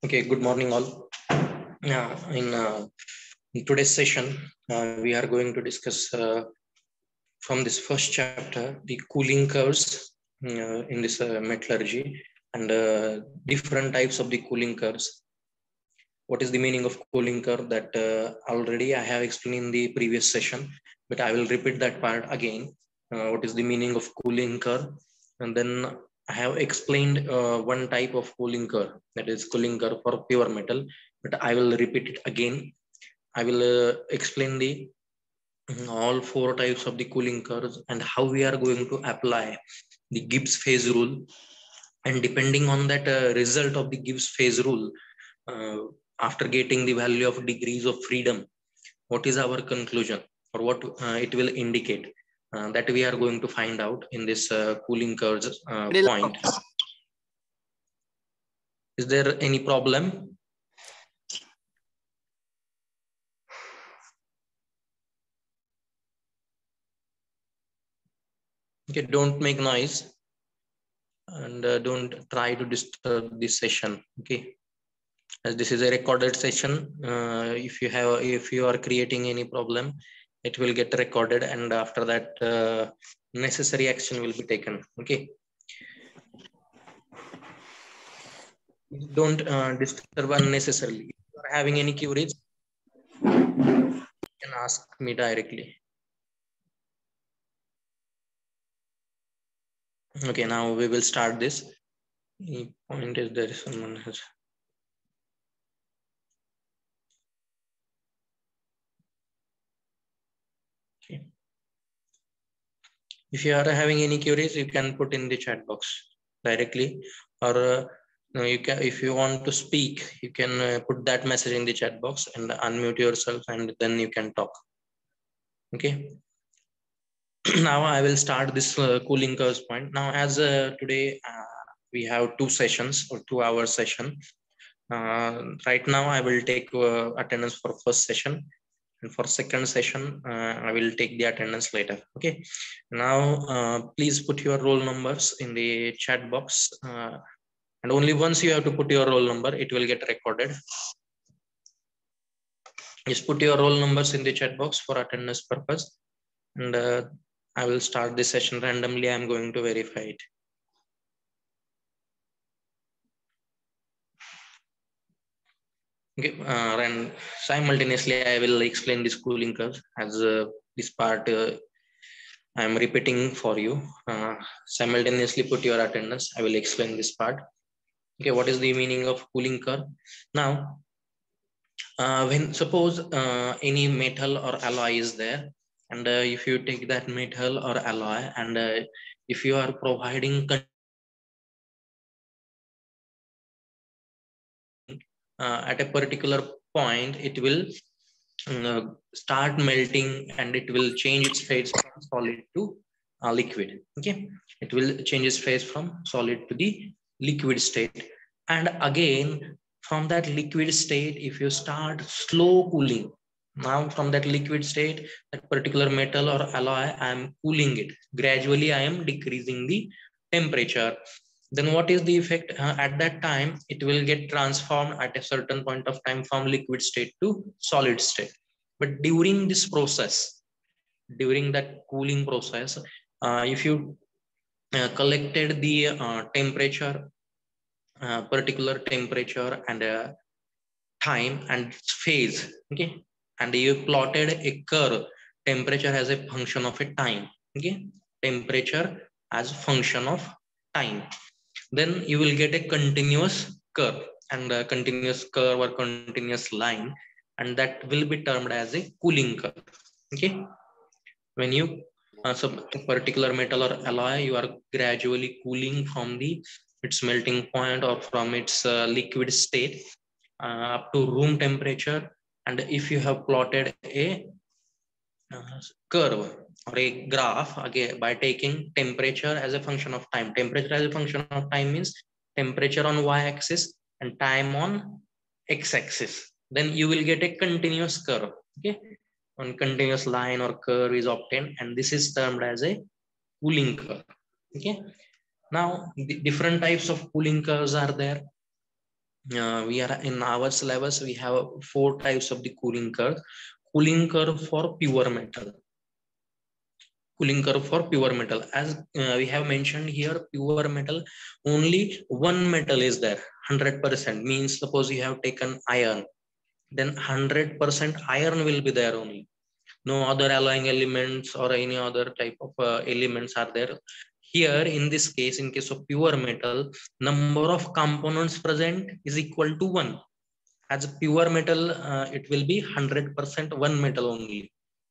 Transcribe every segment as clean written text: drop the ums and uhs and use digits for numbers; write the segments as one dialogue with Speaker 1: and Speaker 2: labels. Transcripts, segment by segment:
Speaker 1: Okay, good morning all. In today's session, we are going to discuss from this first chapter the cooling curves in this metallurgy and different types of the cooling curves. What is the meaning of cooling curve? That already I have explained in the previous session, but I will repeat that part again. What is the meaning of cooling curve? And then I have explained one type of cooling curve, that is cooling curve for pure metal, but I will repeat it again. I will explain the all four types of the cooling curves and how we are going to apply the Gibbs phase rule. And depending on that result of the Gibbs phase rule, after getting the value of degrees of freedom, what is our conclusion or what it will indicate? That we are going to find out in this cooling curves point. Is there any problem? Okay, don't make noise and don't try to disturb this session. Okay, as this is a recorded session, if you are creating any problem, it will get recorded, and after that necessary action will be taken. Okay, don't disturb unnecessarily. If you are having any queries, you can ask me directly. Okay, now we will start this. The point is there is someone has. Okay. If you are having any queries, you can put in the chat box directly, or you can, if you want to speak, you can put that message in the chat box and unmute yourself, and then you can talk. Okay. Now I will start this cooling curves point. Now, as today we have two sessions or 2-hour session. Right now I will take attendance for first session, and for second session I will take the attendance later. Okay, now please put your roll numbers in the chat box, and only once you have to put your roll number, it will get recorded. Just put your roll numbers in the chat box for attendance purpose, and I will start this session randomly. I'm going to verify it. Okay, and simultaneously I will explain this cooling curve as this part I am repeating for you. Simultaneously put your attendance. I will explain this part. Okay, what is the meaning of cooling curve? Now, when suppose any metal or alloy is there, and if you take that metal or alloy, and if you are providing at a particular point, it will start melting and it will change its phase from solid to liquid. Okay, it will change its phase from solid to the liquid state, and again from that liquid state, if you start slow cooling, now from that liquid state, that particular metal or alloy, I am cooling it gradually, I am decreasing the temperature. Then what is the effect? At that time, it will get transformed at a certain point of time from liquid state to solid state. But during this process, during that cooling process, if you collected the temperature, particular temperature and time and phase, okay, and you plotted a curve, temperature as a function of a time, okay, temperature as function of time, then you will get a continuous curve, and a continuous curve or continuous line, and that will be termed as a cooling curve. Okay, when you some particular metal or alloy, you are gradually cooling from the its melting point or from its liquid state up to room temperature. And if you have plotted a curve or a graph, again by taking temperature as a function of time, temperature as a function of time means temperature on y-axis and time on x-axis, then you will get a continuous curve. Okay, one continuous line or curve is obtained, and this is termed as a cooling curve. Okay, now the different types of cooling curves are there. we are in our syllabus, we have 4 types of the cooling curve. Cooling curve for pure metal. Cooling curve for pure metal. As we have mentioned here, pure metal, only one metal is there, 100%. Means suppose you have taken iron, then 100% iron will be there only. No other alloying elements or any other type of elements are there. Here in this case, in case of pure metal, number of components present is equal to 1. As a pure metal, it will be 100% one metal only.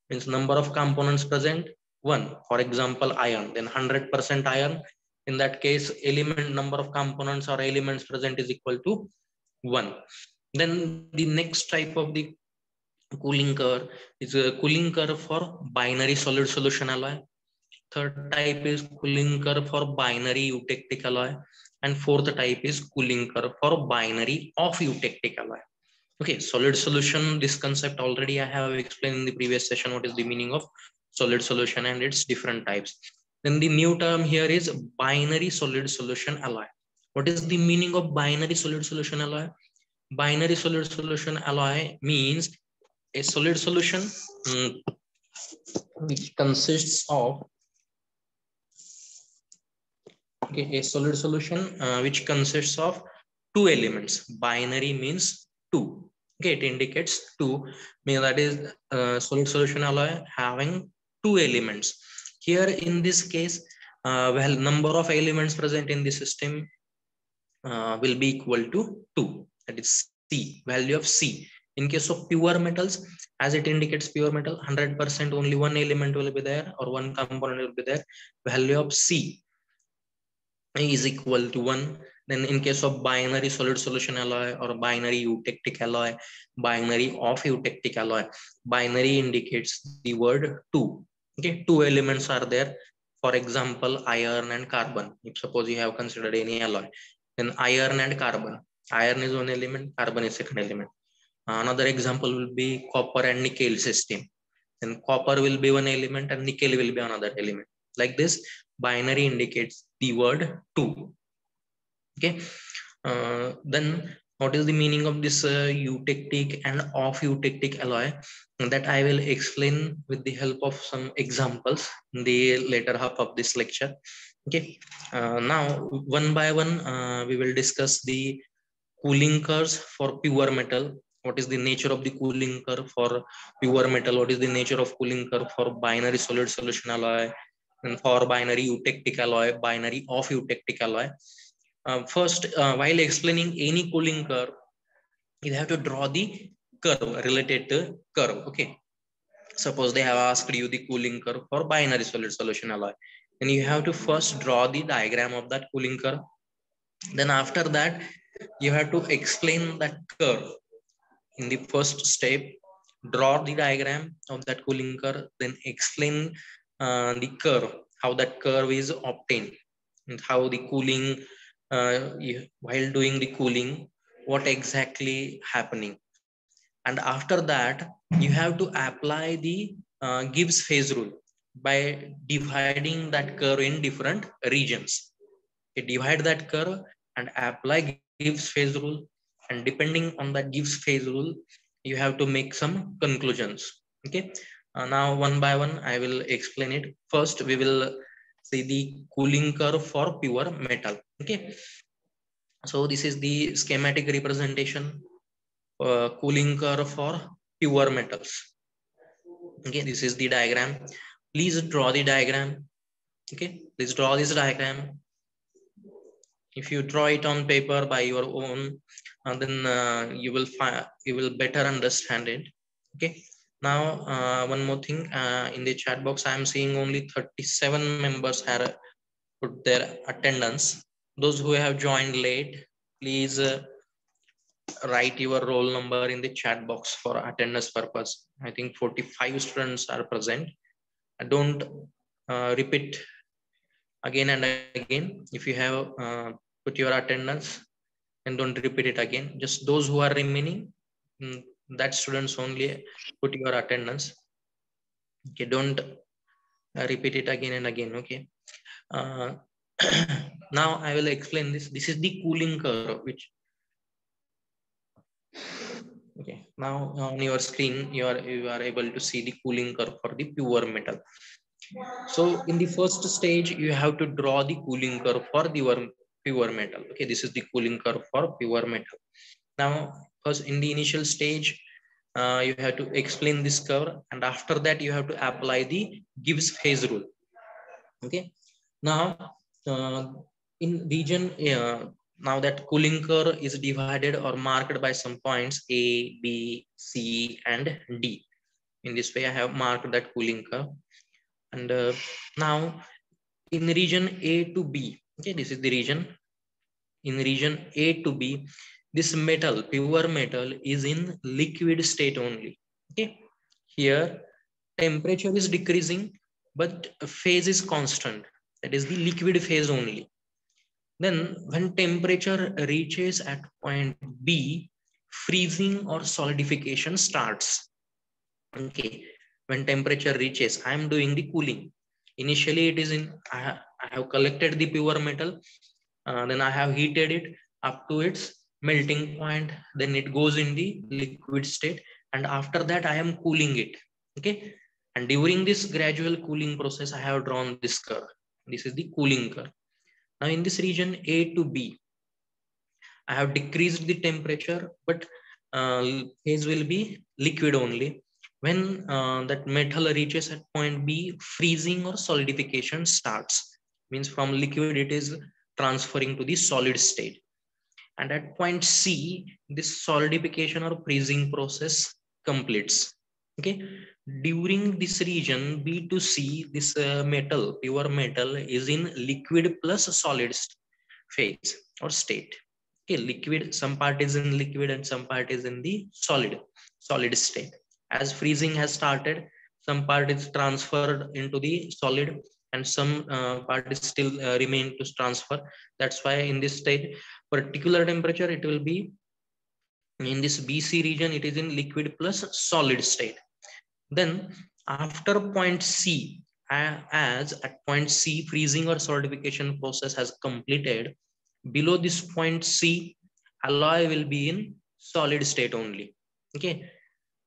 Speaker 1: Means number of components present 1. For example, iron, then 100% iron. In that case, element number of components or elements present is equal to 1. Then the next type of the cooling curve is a cooling curve for binary solid solution alloy. Third type is cooling curve for binary eutectic alloy. And fourth type is cooling curve for binary off eutectic alloy. Okay, solid solution, this concept already I have explained in the previous session, what is the meaning of solid solution and its different types. Then the new term here is binary solid solution alloy. What is the meaning of binary solid solution alloy? Binary solid solution alloy means a solid solution which consists of a solid solution which consists of two elements. Binary means two. Okay, it indicates two. Means that is solid solution alloy having two elements. Here in this case, well, number of elements present in the system will be equal to 2. That is C, value of C. In case of pure metals, as it indicates pure metal, 100% only one element will be there or one component will be there. Value of C is equal to 1. Then in case of binary solid solution alloy or binary eutectic alloy, binary off eutectic alloy, binary indicates the word 2. Okay, two elements are there. For example, iron and carbon. If suppose you have considered any alloy, then iron and carbon. Iron is one element, carbon is second element. Another example will be copper and nickel system. Then copper will be one element and nickel will be another element. Like this, binary indicates the word 2. Okay. Then what is the meaning of this eutectic and off eutectic alloy? That I will explain with the help of some examples in the later half of this lecture. Okay. Now one by one we will discuss the cooling curves for pure metal. What is the nature of the cooling curve for pure metal? What is the nature of cooling curve for binary solid solution alloy? And for binary eutectic alloy, binary off eutectic alloy. First, while explaining any cooling curve, you have to draw the curve related to curve. Okay. Suppose they have asked you the cooling curve for binary solid solution alloy. Then you have to first draw the diagram of that cooling curve. Then after that, you have to explain that curve. In the first step, draw the diagram of that cooling curve, then explain the curve, how that curve is obtained, and how the cooling, while doing the cooling, what exactly happening. And after that, you have to apply the Gibbs phase rule by dividing that curve in different regions. You divide that curve and apply Gibbs phase rule, and depending on that Gibbs phase rule, you have to make some conclusions. Okay. Now one by one I will explain it. First we will see the cooling curve for pure metal. Okay, so this is the schematic representation cooling curve for pure metals. Okay, this is the diagram. Please draw the diagram. Okay, please draw this diagram. If you draw it on paper by your own, then you will better understand it. Okay. Now one more thing, in the chat box I am seeing only 37 members have put their attendance. Those who have joined late, please write your roll number in the chat box for attendance purpose. I think 45 students are present. Don't repeat again and again. If you have put your attendance, and don't repeat it again. Just those who are remaining, that students only put your attendance. Okay, don't repeat it again and again. Okay. Now I will explain this. This is the cooling curve, which Okay, now on your screen, you are able to see the cooling curve for the pure metal. So in the first stage, you have to draw the cooling curve for the pure metal. Okay, this is the cooling curve for pure metal. Now, first in the initial stage, you have to explain this curve, and after that, you have to apply the Gibbs phase rule. Okay, now in region now that cooling curve is divided or marked by some points A, B, C, and D. In this way, I have marked that cooling curve, and now in region A to B. Okay, this is the region. In region A to B, this metal, pure metal, is in liquid state only. Okay, here temperature is decreasing, but phase is constant. That is the liquid phase only. Then when temperature reaches at point B, freezing or solidification starts. Okay, when temperature reaches, I am doing the cooling. Initially, it is in, I have collected the pure metal, then I have heated it up to its melting point, then it goes in the liquid state, and after that I am cooling it. Okay, and during this gradual cooling process, I have drawn this curve. This is the cooling curve. Now in this region A to B, I have decreased the temperature, but phase will be liquid only. When that metal reaches at point B, freezing or solidification starts. Means from liquid it is transferring to the solid state. And at point C, this solidification or freezing process completes. Okay. During this region B to C, this metal, pure metal, is in liquid plus solid phase or state. Okay, liquid, some part is in liquid and some part is in the solid state. As freezing has started, some part is transferred into the solid, and some part is still remain to transfer. That's why in this state, particular temperature, it will be in this BC region, it is in liquid plus solid state. Then after point C, as at point C, freezing or solidification process has completed, below this point C, alloy will be in solid state only. Okay,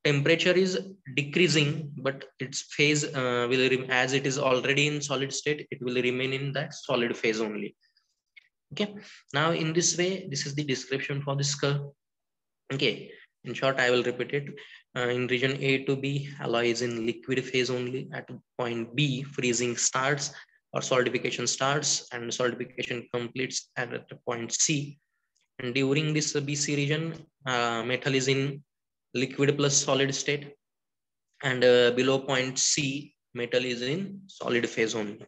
Speaker 1: temperature is decreasing, but its phase will, as it is already in solid state, it will remain in that solid phase only. Okay, now in this way, this is the description for this curve. Okay, in short, I will repeat it. In region A to B, alloy is in liquid phase only. At point B, freezing starts or solidification starts, and solidification completes at the point C. And during this BC region, metal is in liquid plus solid state, and below point C, metal is in solid phase only.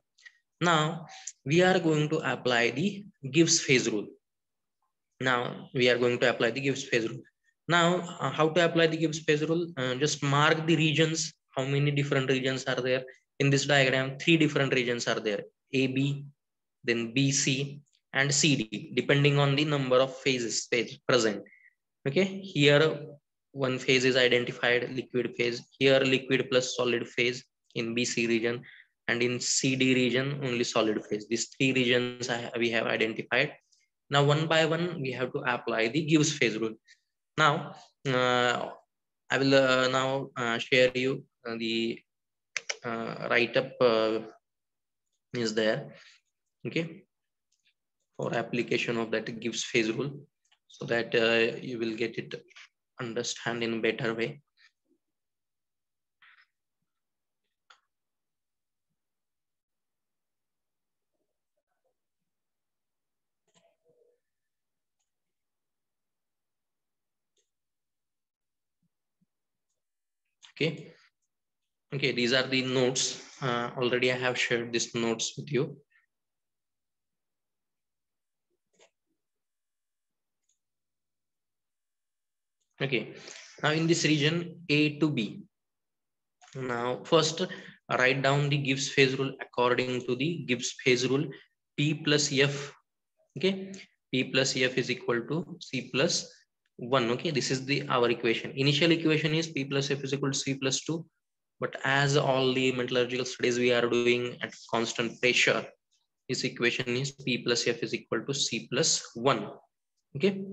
Speaker 1: Now, we are going to apply the Gibbs phase rule. Now, we are going to apply the Gibbs phase rule. Now, how to apply the Gibbs phase rule? Just mark the regions. How many different regions are there? In this diagram, 3 different regions are there. AB, then BC, and CD, depending on the number of phases present. Okay, here one phase is identified, liquid phase. Here, liquid plus solid phase in BC region, and in CD region, only solid phase. These 3 regions we have identified. Now, one by one, we have to apply the Gibbs phase rule. Now, I will now share you the write-up is there, okay, for application of that Gibbs phase rule, so that you will get it understand in a better way. Okay. Okay, these are the notes. Already I have shared these notes with you. Okay, now in this region A to B. Now first write down the Gibbs phase rule according to the Gibbs phase rule. P plus F. Okay, P plus F is equal to C plus 1. Okay, this is the our equation. Initial equation is P plus F is equal to C plus 2. But as all the metallurgical studies we are doing at constant pressure, this equation is P plus F is equal to C plus 1. Okay.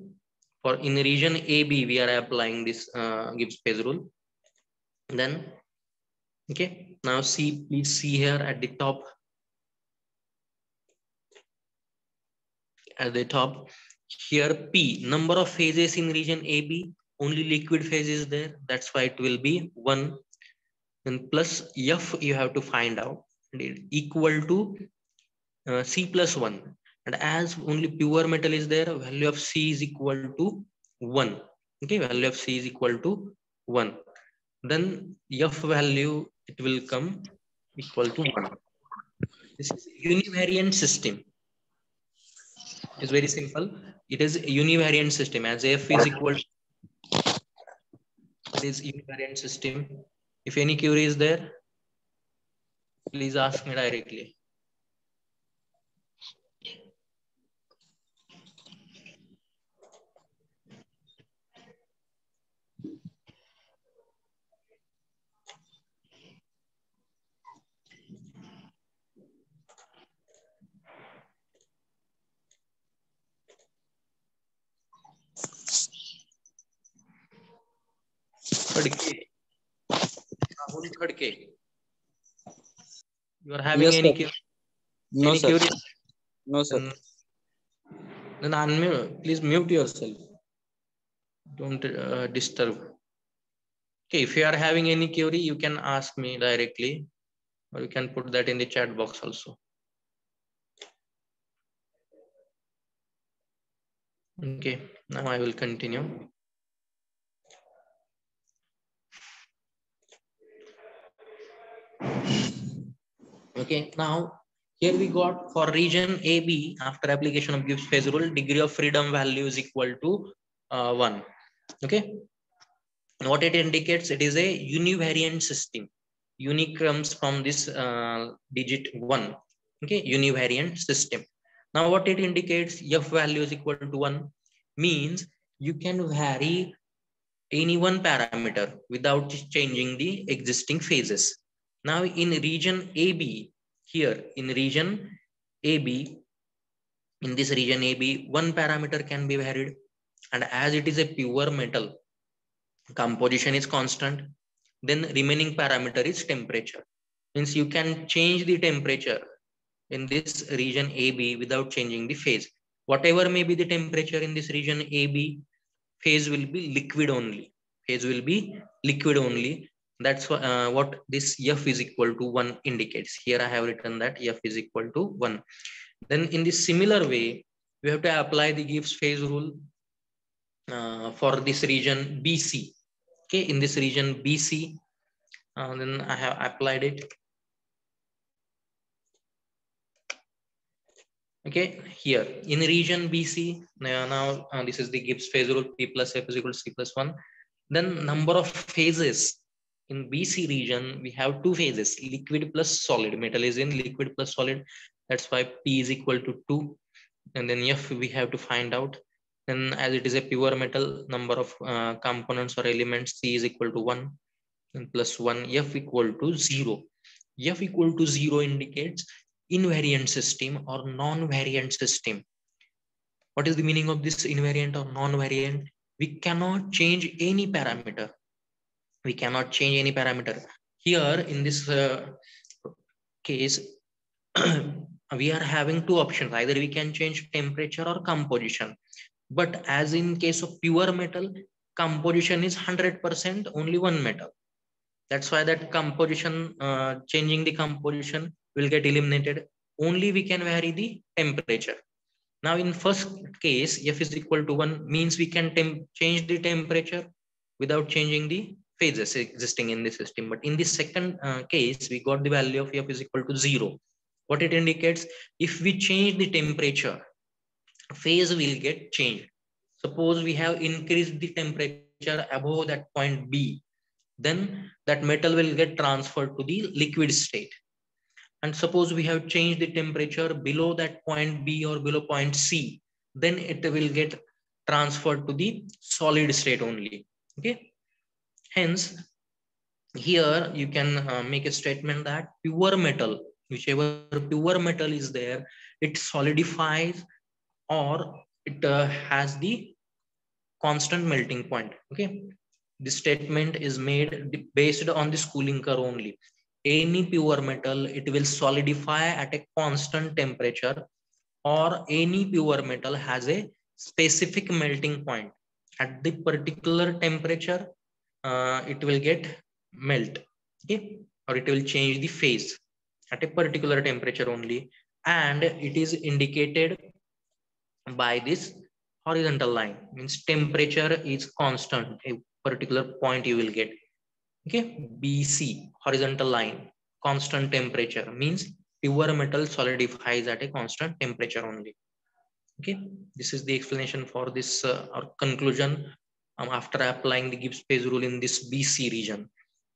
Speaker 1: For in region AB, we are applying this Gibbs phase rule. Then, okay, now see, please see here at the top. At the top, here P, number of phases in region AB, only liquid phase is there. That's why it will be 1. Then plus F you have to find out, equal to C plus 1. And as only pure metal is there, value of C is equal to 1. Okay, value of C is equal to 1. Then F value, it will come equal to 1. This is univariant system. It's very simple. It is a univariant system. As F is equal to, it is univariant system. If any query is there, please ask me directly. Khadke. Rahul Khadke. You are having
Speaker 2: Yes,
Speaker 1: any
Speaker 2: sir.
Speaker 1: query?
Speaker 2: No,
Speaker 1: Any
Speaker 2: sir.
Speaker 1: query?
Speaker 2: No, sir.
Speaker 1: Then unmute. Please mute yourself. Don't disturb. Okay, if you are having any query, you can ask me directly, or you can put that in the chat box also. Okay, now I will continue. Okay, now here we got for region AB, after application of Gibbs phase rule, degree of freedom value is equal to 1. Okay, what it indicates, it is a univariant system. Unique comes from this digit 1. Okay, univariant system. Now what it indicates, F value is equal to 1, means you can vary any one parameter without changing the existing phases. Now in region AB, here in region AB, in this region AB, one parameter can be varied, and as it is a pure metal, composition is constant, then remaining parameter is temperature. Means you can change the temperature in this region AB without changing the phase. Whatever may be the temperature in this region AB, phase will be liquid only. Phase will be liquid only. That's what this F is equal to 1 indicates. Here I have written that F is equal to 1. Then in this similar way, we have to apply the Gibbs phase rule for this region BC. Okay, in this region BC, then I have applied it. Okay, here in region BC, now this is the Gibbs phase rule, P plus F is equal to C plus 1. Then number of phases in BC region, we have 2 phases, liquid plus solid. Metal is in liquid plus solid. That's why P is equal to 2. And then F we have to find out. Then as it is a pure metal, number of components or elements, C is equal to 1 and plus 1, F equal to 0. F equal to 0 indicates invariant system or non-variant system. What is the meaning of this invariant or non-variant? We cannot change any parameter. We cannot change any parameter. Here in this case, we are having 2 options. Either we can change temperature or composition. But as in case of pure metal, composition is 100% only one metal. That's why that composition, changing the composition will get eliminated. Only we can vary the temperature. Now in first case, F is equal to 1 means we can change the temperature without changing the phases existing in the system. But in the second case, we got the value of F is equal to 0. What it indicates, if we change the temperature, phase will get changed. Suppose we have increased the temperature above that point B, then that metal will get transferred to the liquid state. And suppose we have changed the temperature below that point B or below point C, then it will get transferred to the solid state only. Okay. Hence, here you can make a statement that pure metal, whichever pure metal is there, it solidifies or it has the constant melting point. Okay, this statement is made based on this cooling curve only. Any pure metal, it will solidify at a constant temperature, or any pure metal has a specific melting point. At the particular temperature, it will get melt, okay, or it will change the phase at a particular temperature only, and it is indicated by this horizontal line. Means temperature is constant, a particular point you will get. Okay, BC, horizontal line, constant temperature, means pure metal solidifies at a constant temperature only. Okay, this is the explanation for this or conclusion after applying the Gibbs phase rule in this BC region.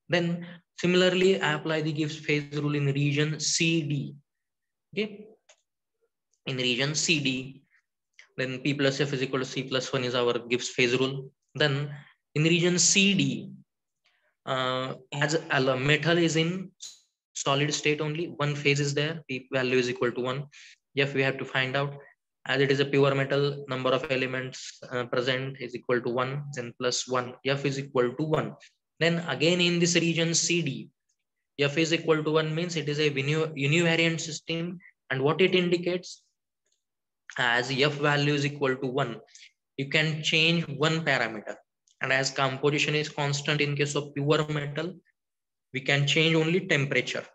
Speaker 1: Then similarly, I apply the Gibbs phase rule in region CD. Okay, in region CD, then P plus F is equal to C plus 1 is our Gibbs phase rule. Then in region CD, as a metal is in solid state only, one phase is there, P value is equal to 1. F we have to find out. As it is a pure metal, number of elements present is equal to 1, then plus 1, F is equal to 1. Then again in this region CD, F is equal to 1 means it is a univariant system, and what it indicates, as F value is equal to 1, you can change one parameter, and as composition is constant in case of pure metal, we can change only temperature.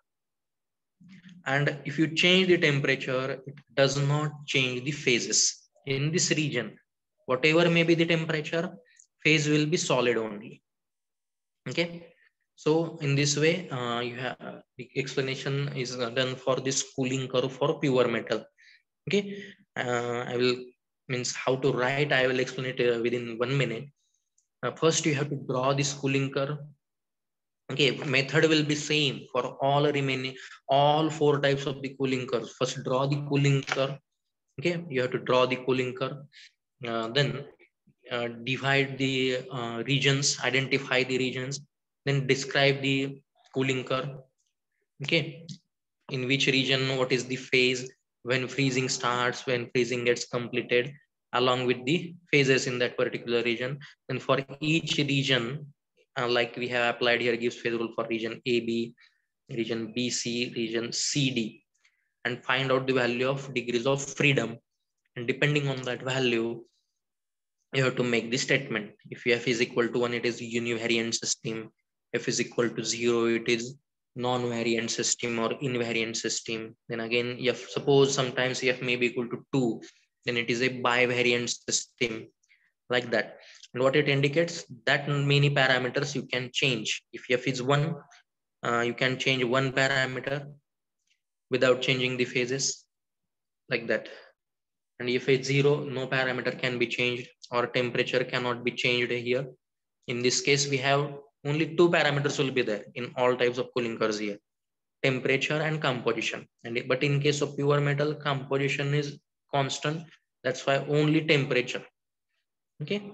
Speaker 1: And if you change the temperature, it does not change the phases. In this region, whatever may be the temperature, phase will be solid only. Okay, so in this way, you have the explanation is done for this cooling curve for pure metal. Okay, I will means how to write. I will explain it within 1 minute. First, you have to draw this cooling curve. Okay, method will be same for all four types of the cooling curves. First, draw the cooling curve. Okay, you have to draw the cooling curve. Then divide the regions, identify the regions, then describe the cooling curve. Okay, in which region what is the phase, when freezing starts, when freezing gets completed, along with the phases in that particular region. And for each region, like we have applied here, Gibbs phase rule for region AB, region BC, region CD, and find out the value of degrees of freedom. And depending on that value, you have to make the statement. If F is equal to 1, it is univariant system. F is equal to 0, it is non-variant system or invariant system. Then again, F, suppose sometimes F may be equal to 2, then it is a bivariant system, like that. And what it indicates, that many parameters you can change. If F is 1, you can change one parameter without changing the phases, like that. And if it's 0, no parameter can be changed, or temperature cannot be changed here. In this case, we have only two parameters will be there in all types of cooling curves here, temperature and composition. But in case of pure metal, composition is constant. That's why only temperature. Okay,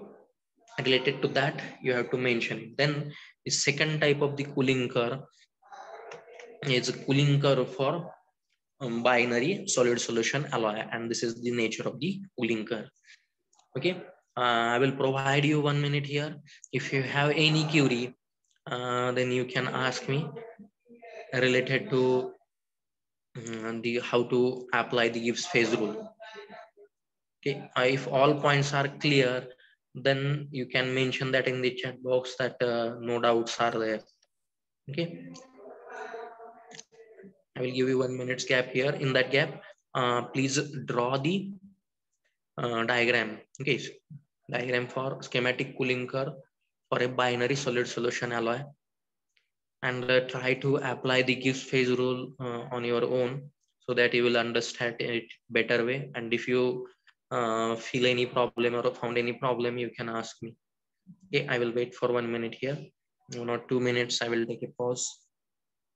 Speaker 1: related to that you have to mention. Then the second type of the cooling curve is a cooling curve for binary solid solution alloy, and this is the nature of the cooling curve. Okay, I will provide you 1 minute here. If you have any query, then you can ask me related to the how to apply the Gibbs phase rule. Okay, if all points are clear, then you can mention that in the chat box that no doubts are there. Okay, I will give you 1 minute's gap here. In that gap, please draw the diagram. Okay, diagram for schematic cooling curve for a binary solid solution alloy, and try to apply the Gibbs phase rule on your own, so that you will understand it better way. And if you feel any problem or found any problem, you can ask me. Okay, I will wait for 1 minute here, 1 or 2 minutes. I will take a pause,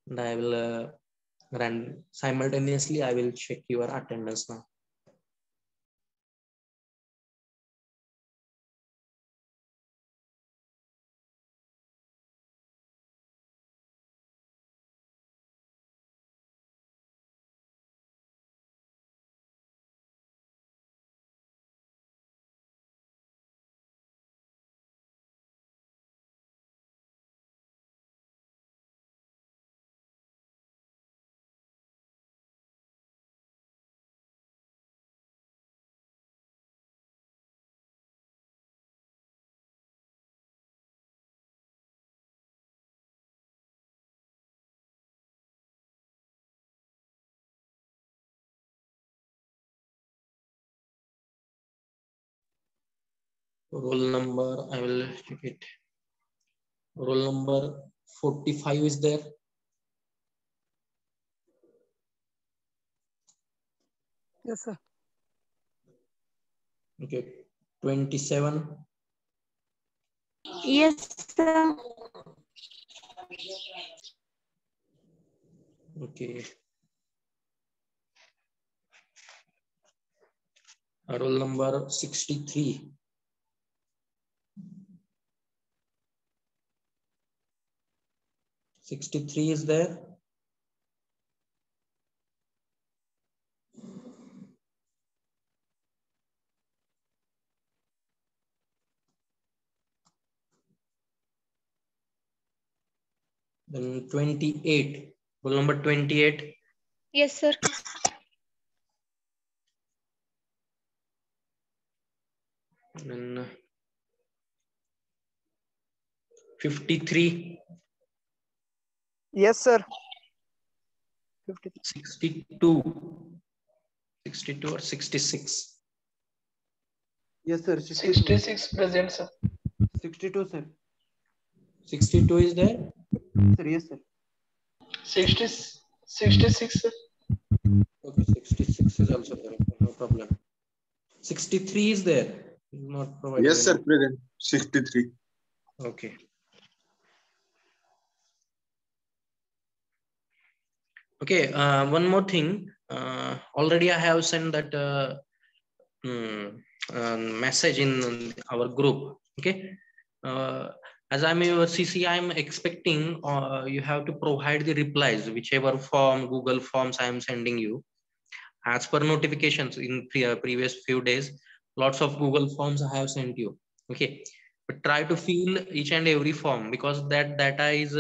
Speaker 1: and I will run simultaneously. I will check your attendance now. Roll number, I will check it. Roll number 45 is there.
Speaker 3: Yes, sir.
Speaker 1: Okay. 27.
Speaker 4: Yes, sir.
Speaker 1: Okay. Roll number 63. 63 is there. Then 28. Roll number 28.
Speaker 4: Yes, sir.
Speaker 1: Then 53.
Speaker 3: Yes, sir. 53.
Speaker 1: 62. 62 or 66.
Speaker 5: Yes, sir.
Speaker 6: 66 present, sir.
Speaker 5: 62, sir.
Speaker 1: 62 is there.
Speaker 5: Sir, yes, sir.
Speaker 6: 66, sir.
Speaker 1: Okay, 66 is also there. No problem. 63 is there. Not provided.
Speaker 7: Yes, sir, present. 63.
Speaker 1: Okay. Okay, one more thing. Already I have sent that message in our group. Okay. As I'm your CC, I'm expecting you have to provide the replies, whichever form, Google Forms I am sending you. As per notifications in previous few days, lots of Google Forms I have sent you. Okay. But try to fill each and every form, because that data is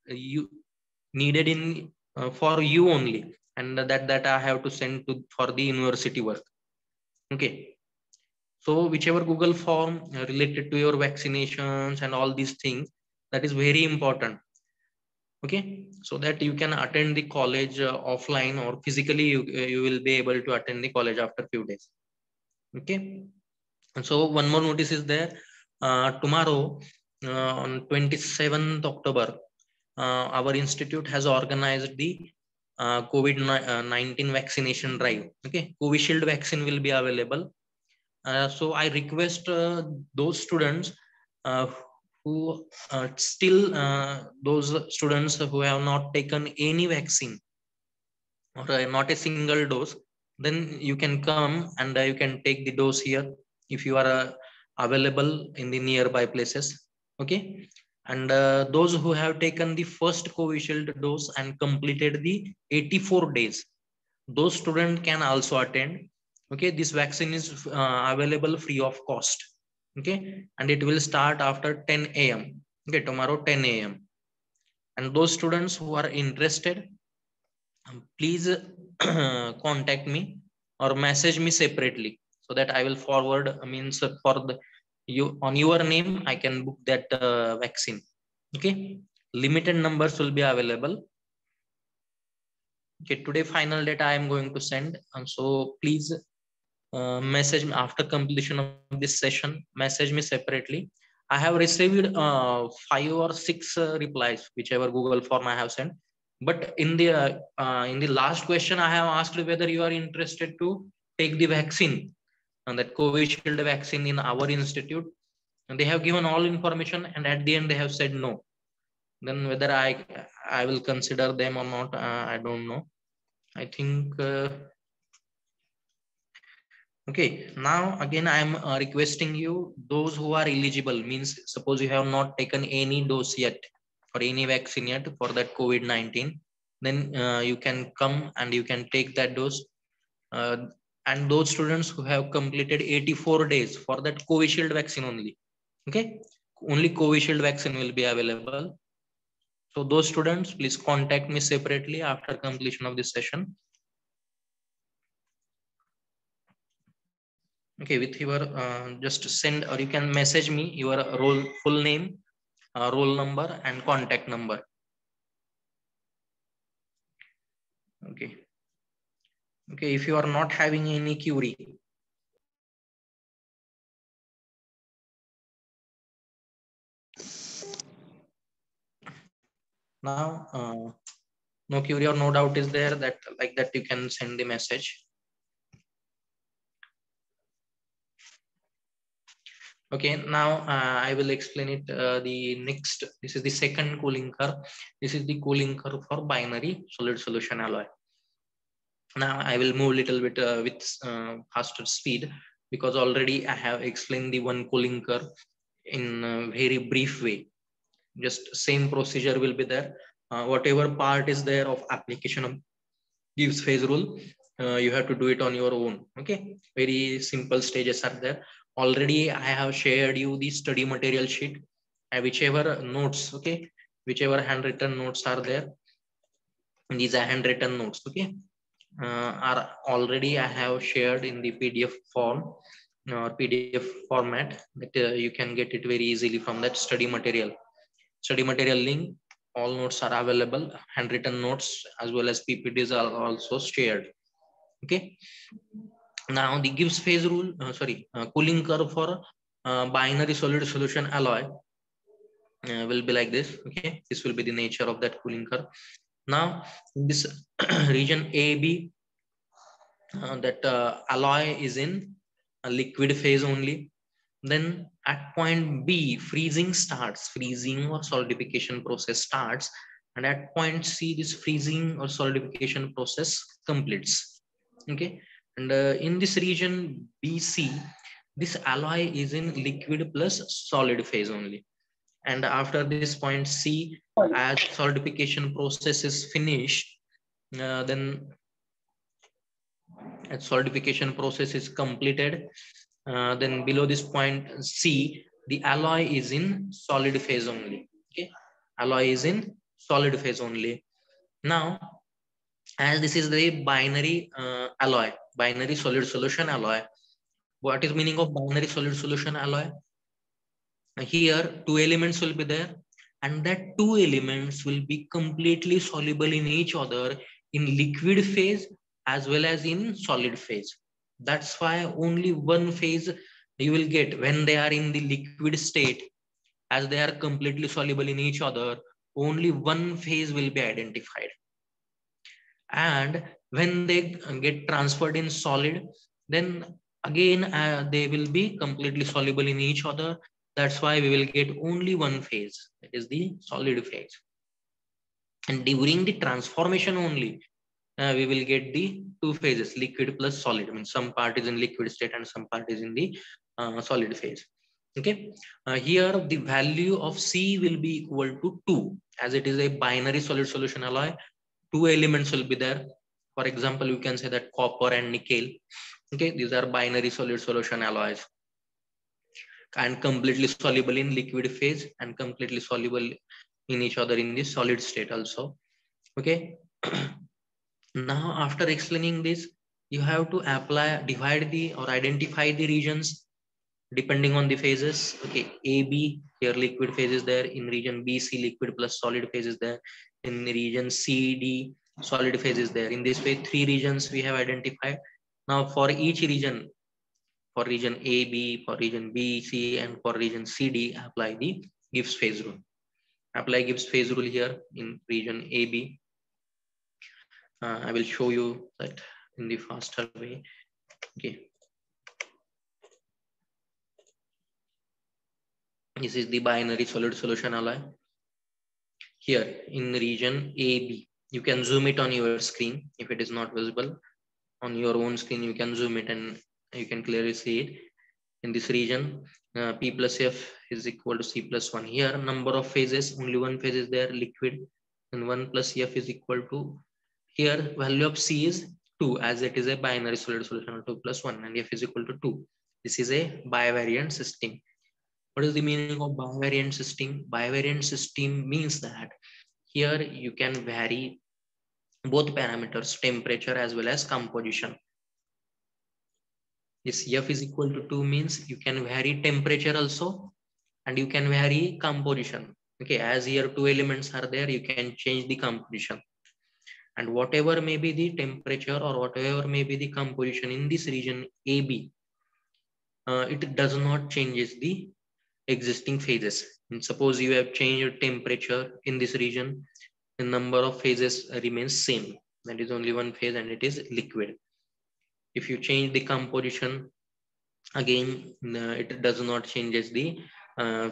Speaker 1: you needed in for you only, and that I have to send to for the university work. Okay. So whichever Google form related to your vaccinations and all these things, that is very important. Okay, so that you can attend the college offline, or physically you will be able to attend the college after few days. Okay. And so one more notice is there. Tomorrow on 27th October, our institute has organized the COVID-19 vaccination drive. Okay, Covishield vaccine will be available. So I request those students who still those students who have not taken any vaccine, or not a single dose, then you can come and you can take the dose here if you are available in the nearby places. Okay. And those who have taken the first Covishield dose and completed the 84 days, those students can also attend. Okay, this vaccine is available free of cost. Okay, and it will start after 10 a.m. Okay, tomorrow 10 a.m. And those students who are interested, please contact me or message me separately, so that I will forward, means for the you on your name I can book that vaccine. Okay, limited numbers will be available. Okay, today final data I am going to send, and so please message me after completion of this session. Message me separately. I have received 5 or 6 replies, whichever Google form I have sent. But in the last question, I have asked whether you are interested to take the vaccine, and that Covishield vaccine in our institute. And they have given all information, and at the end they have said no. Then whether I will consider them or not, I don't know. I think. Okay, now again I am requesting you, those who are eligible, means suppose you have not taken any dose yet or any vaccine yet for that COVID-19, then you can come and you can take that dose. Uh, and those students who have completed 84 days for that Covishield vaccine only. Okay, only Covishield vaccine will be available. So those students, please contact me separately after completion of this session. Okay, with your just send, or you can message me your role full name, roll number and contact number. Okay. Okay, if you are not having any query, Now, no query or no doubt is there that like that you can send the message. Okay, now I will explain it the next. This is the second cooling curve. This is the cooling curve for binary solid solution alloy. Now I will move a little bit with faster speed because already I have explained the one cooling curve in a very brief way. Just same procedure will be there. Whatever part is there of application of Gibbs phase rule, you have to do it on your own. Okay, very simple stages are there. Already I have shared you the study material sheet, whichever notes, okay, whichever handwritten notes are there. These are handwritten notes, okay, are already I have shared in the PDF form or PDF format that you can get it very easily from that study material link. All notes are available, handwritten notes as well as PPTs are also shared. Okay, now the Gibbs phase rule, cooling curve for binary solid solution alloy will be like this. Okay, this will be the nature of that cooling curve. Now in this region AB, that alloy is in a liquid phase only. Then at point B, freezing or solidification process starts, and at point C, this freezing or solidification process completes. Okay, and in this region BC, this alloy is in liquid plus solid phase only. And after this point C, as solidification process is finished, then as solidification process is completed, then below this point C, the alloy is in solid phase only. Okay, alloy is in solid phase only. Now, as this is the binary alloy, binary solid solution alloy. What is meaning of binary solid solution alloy? Here, two elements will be there, and that two elements will be completely soluble in each other in liquid phase as well as in solid phase. That's why only one phase you will get when they are in the liquid state, as they are completely soluble in each other. Only one phase will be identified, and when they get transferred in solid, then again they will be completely soluble in each other. That's why we will get only one phase, that is the solid phase. And during the transformation only, we will get the two phases, liquid plus solid. I mean, some part is in liquid state and some part is in the solid phase. Okay, here the value of C will be equal to 2, as it is a binary solid solution alloy. Two elements will be there. For example, you can say that copper and nickel. Okay, these are binary solid solution alloys and completely soluble in liquid phase and completely soluble in each other in the solid state also. Okay. Now, after explaining this, you have to divide the or identify the regions depending on the phases. Okay, AB, here liquid phase is there. In region BC, liquid plus solid phase is there. In region CD, solid phase is there. In this way, 3 regions we have identified. Now for each region, for region AB, for region BC, and for region CD, apply the Gibbs phase rule. Apply Gibbs phase rule here in region AB. I will show you that in the faster way. Okay. This is the binary solid solution alloy. Here in region AB, you can zoom it on your screen. If it is not visible on your own screen, you can zoom it and you can clearly see it. In this region, P plus F is equal to C plus 1. Here, number of phases, only one phase is there, liquid, and 1 plus F is equal to, here value of C is 2, as it is a binary solid solution, 2 plus 1, and F is equal to 2. This is a bivariant system. What is the meaning of bivariant system? Bivariant system means that here you can vary both parameters, temperature as well as composition. This F is equal to 2 means you can vary temperature also and you can vary composition. Okay, as here 2 elements are there, you can change the composition. And whatever may be the temperature or whatever may be the composition in this region AB, it does not changes the existing phases. And suppose you have changed temperature in this region, the number of phases remains same. That is only one phase and it is liquid. If you change the composition, again, it does not changes the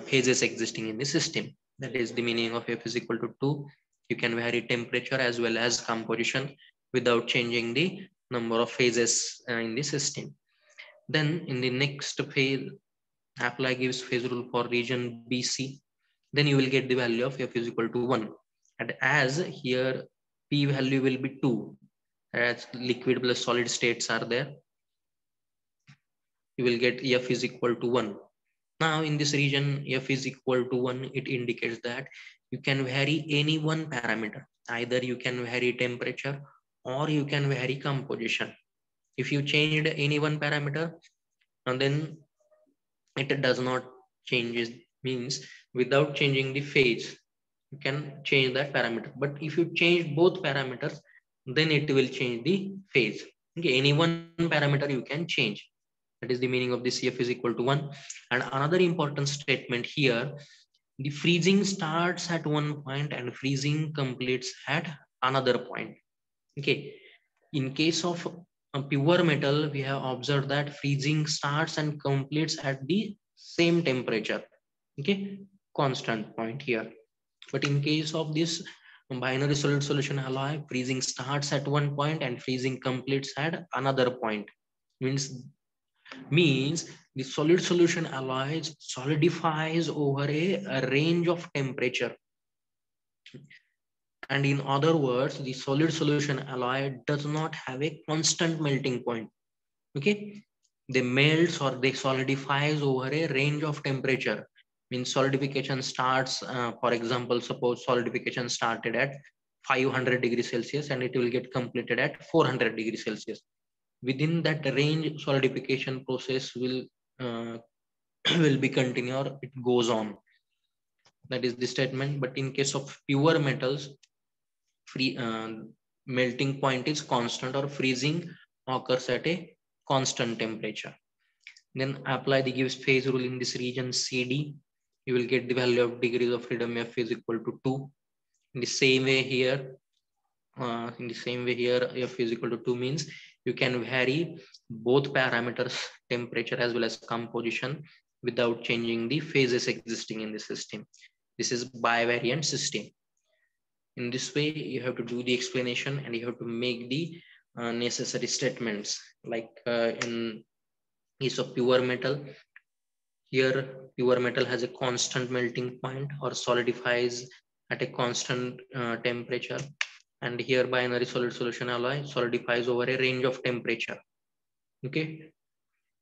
Speaker 1: phases existing in the system. That is the meaning of F is equal to 2. You can vary temperature as well as composition without changing the number of phases in the system. Then in the next phase, apply gives phase rule for region BC. Then you will get the value of F is equal to 1. And as here P value will be 2, as liquid plus solid states are there, you will get F is equal to 1. Now in this region, F is equal to 1, it indicates that you can vary any one parameter. Either you can vary temperature or you can vary composition. If you changed any one parameter, and then it does not change, means without changing the phase, you can change that parameter. But if you change both parameters, then it will change the phase. Okay, any one parameter you can change. That is the meaning of this F is equal to 1. And another important statement here, the freezing starts at one point and freezing completes at another point. Okay, in case of a pure metal, we have observed that freezing starts and completes at the same temperature. Okay, constant point here. But in case of this binary solid solution alloy, freezing starts at one point and freezing completes at another point. Means the solid solution alloys solidifies over a range of temperature. And in other words, the solid solution alloy does not have a constant melting point. Okay, they melts or they solidifies over a range of temperature. Means solidification starts, for example, suppose solidification started at 500 degrees Celsius and it will get completed at 400 degrees Celsius. Within that range, solidification process will will be continue or it goes on. That is the statement. But in case of pure metals, melting point is constant or freezing occurs at a constant temperature. Then apply the gives phase rule in this region CD. You will get the value of degrees of freedom F is equal to 2. In the same way here, F is equal to 2 means you can vary both parameters, temperature as well as composition, without changing the phases existing in the system. This is bivariant system. In this way, you have to do the explanation and you have to make the necessary statements. Like in case of pure metal, here pure metal has a constant melting point or solidifies at a constant temperature. And here binary solid solution alloy solidifies over a range of temperature. Okay.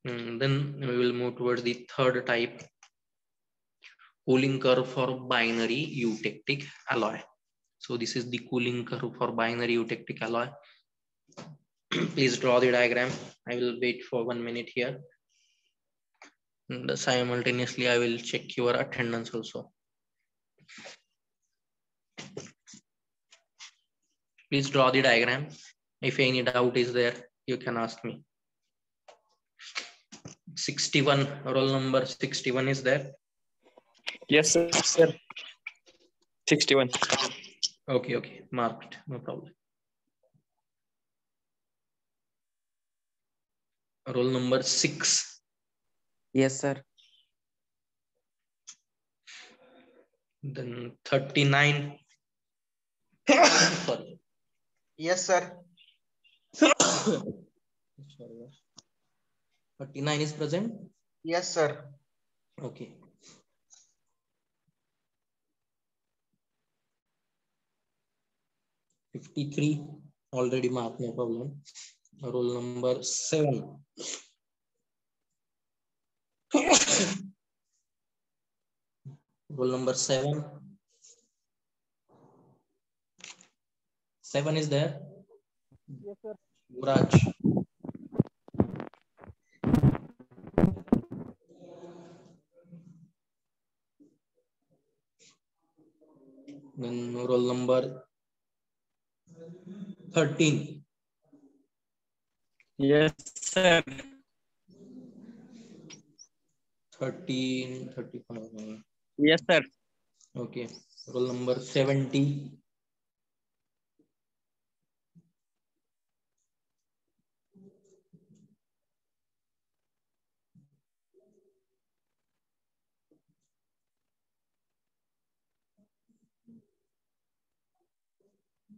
Speaker 1: Then we will move towards the third type, cooling curve for binary eutectic alloy. So this is the cooling curve for binary eutectic alloy. Please draw the diagram. I will wait for 1 minute here. And simultaneously, I will check your attendance also. Please draw the diagram. If any doubt is there, you can ask me. 61, roll number 61 is there?
Speaker 6: Yes, sir. 61.
Speaker 1: Okay, marked, no problem. Roll number 6.
Speaker 2: Yes, sir.
Speaker 1: Then 39. Sorry.
Speaker 5: Yes, sir.
Speaker 1: Sorry. 39 is present?
Speaker 5: Yes, sir.
Speaker 1: Okay. '53 already marked, no problem. Roll number 7. Roll number 7. 7 is there?
Speaker 3: Yes, sir.
Speaker 1: Raj. Then roll number 13.
Speaker 2: Yes, sir.
Speaker 1: 13, 35.
Speaker 2: Yes, sir.
Speaker 1: Okay. Roll number 70.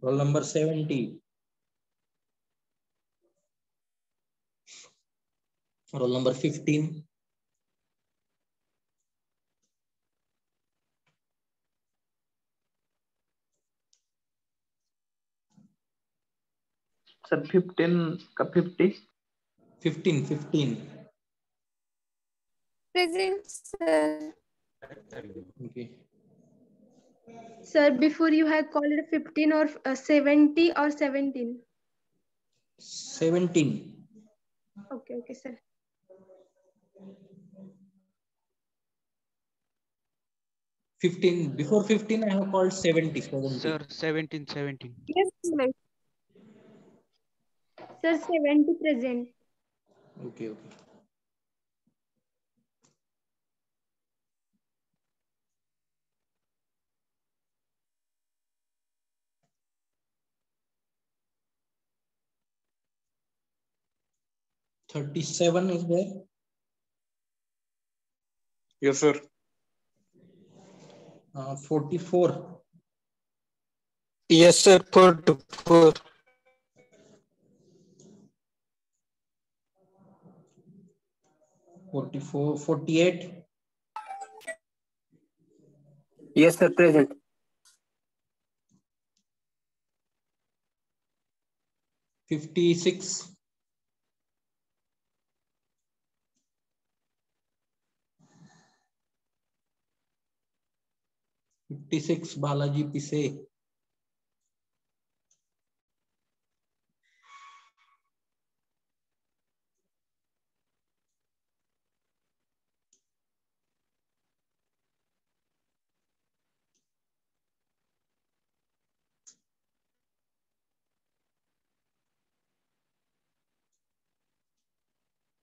Speaker 1: Roll number 70. Roll number 15.
Speaker 6: Sir, 15 का 50.
Speaker 1: 15.
Speaker 4: Present, sir.
Speaker 1: Okay.
Speaker 8: Sir, before you had called it 15 or 70 or 17.
Speaker 1: 17.
Speaker 8: Okay, sir.
Speaker 1: Before 15, I have called 70.
Speaker 9: Sir, 17.
Speaker 8: Yes, sir. Sir, 70 present.
Speaker 1: Okay. 37 is there.
Speaker 7: Yes, sir.
Speaker 1: 44.
Speaker 10: Yes, sir. 44.
Speaker 1: 44. 48.
Speaker 10: Yes, sir. Present.
Speaker 1: 56. 56. Balaji Pise.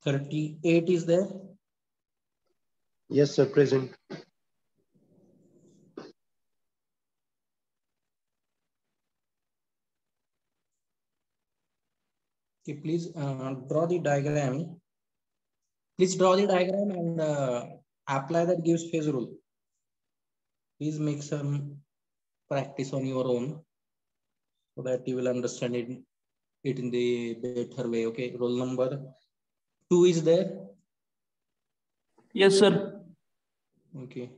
Speaker 1: 38 is there.
Speaker 10: Yes, sir. Present.
Speaker 1: Okay, please draw the diagram. Please draw the diagram and apply that gives phase rule. Please make some practice on your own so that you will understand it in the better way. Okay, roll number 2 is there.
Speaker 6: Yes, sir.
Speaker 1: Okay.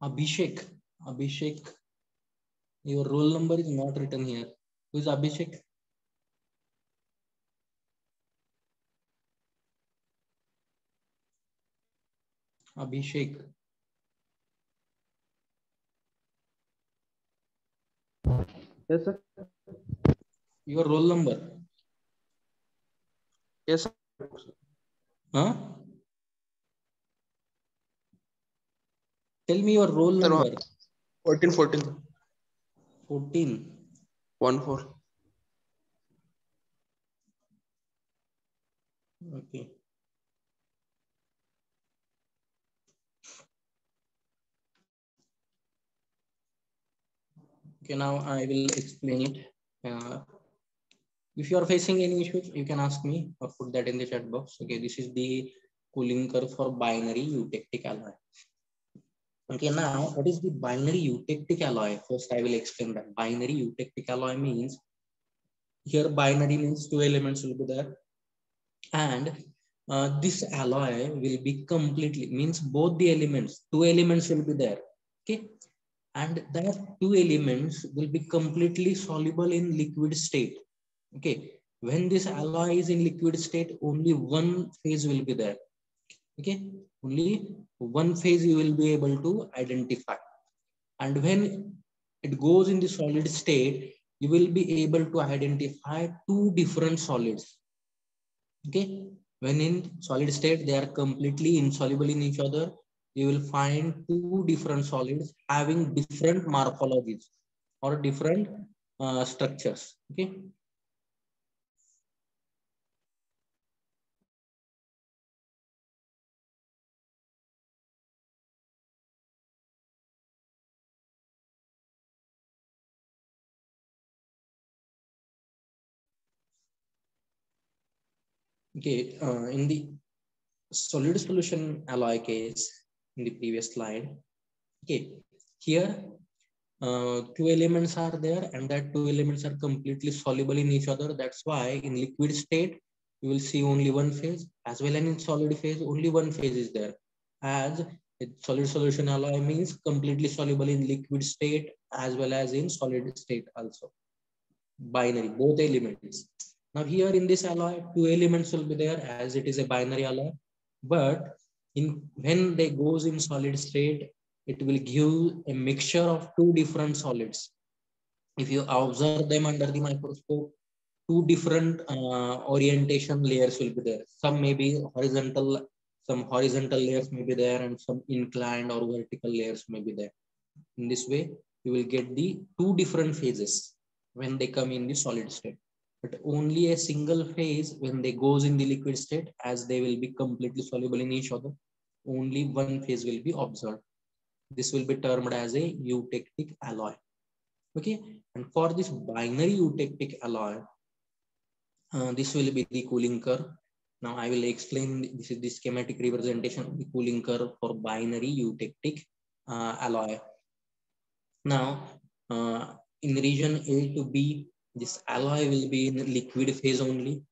Speaker 1: Abhishek, your roll number is not written here. Who is Abhishek? Abhishek.
Speaker 6: Yes, sir.
Speaker 1: Your roll number.
Speaker 10: Yes, sir.
Speaker 1: Huh? Tell me your roll number.
Speaker 10: 14.
Speaker 1: 14.
Speaker 10: 14.
Speaker 1: Okay. Okay, now I will explain it. If you are facing any issues, you can ask me or put that in the chat box. Okay, this is the cooling curve for binary eutectic alloy. Okay, now what is the binary eutectic alloy? First, I will explain that. Binary eutectic alloy means, here binary means 2 elements will be there, and this alloy will be completely, means both the elements, 2 elements will be there. Okay, and that 2 elements will be completely soluble in liquid state. Okay, when this alloy is in liquid state, only one phase will be there. Okay, only one phase you will be able to identify. And when it goes in the solid state, you will be able to identify 2 different solids. Okay, when in solid state, they are completely insoluble in each other. You will find 2 different solids having different morphologies or different structures. Okay, Okay, in the solid solution alloy case in the previous slide, okay, here two elements are there and that two elements are completely soluble in each other. That's why in liquid state you will see only one phase, as well as in solid phase only one phase is there. As solid solution alloy means completely soluble in liquid state as well as in solid state also. Binary, both elements. Now here in this alloy, two elements will be there as it is a binary alloy. But when they goes in solid state, it will give a mixture of two different solids. If you observe them under the microscope, two different orientation layers will be there. Some may be horizontal, some horizontal layers may be there, and some inclined or vertical layers may be there. In this way, you will get the two different phases when they come in the solid state, but only a single phase when they goes in the liquid state, as they will be completely soluble in each other. Only one phase will be observed. This will be termed as a eutectic alloy. Okay, and for this binary eutectic alloy, this will be the cooling curve. Now I will explain. This is the schematic representation of the cooling curve for binary eutectic alloy. Now, in region A to B, this alloy will be in liquid phase only.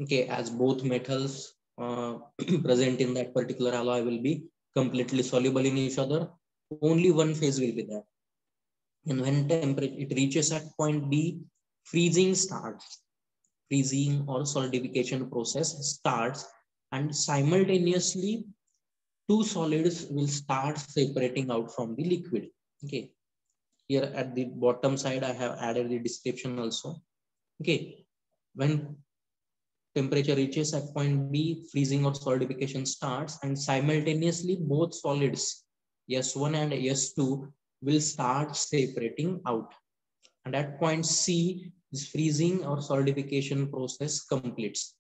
Speaker 1: Okay, as both metals present in that particular alloy will be completely soluble in each other. Only one phase will be there. And when temperature it reaches at point B, freezing starts. Freezing or solidification process starts, and simultaneously two solids will start separating out from the liquid. Okay. Here at the bottom side, I have added the description also. Okay, when temperature reaches at point B, freezing or solidification starts, and simultaneously both solids, S1 and S2, will start separating out. And at point C, this freezing or solidification process completes.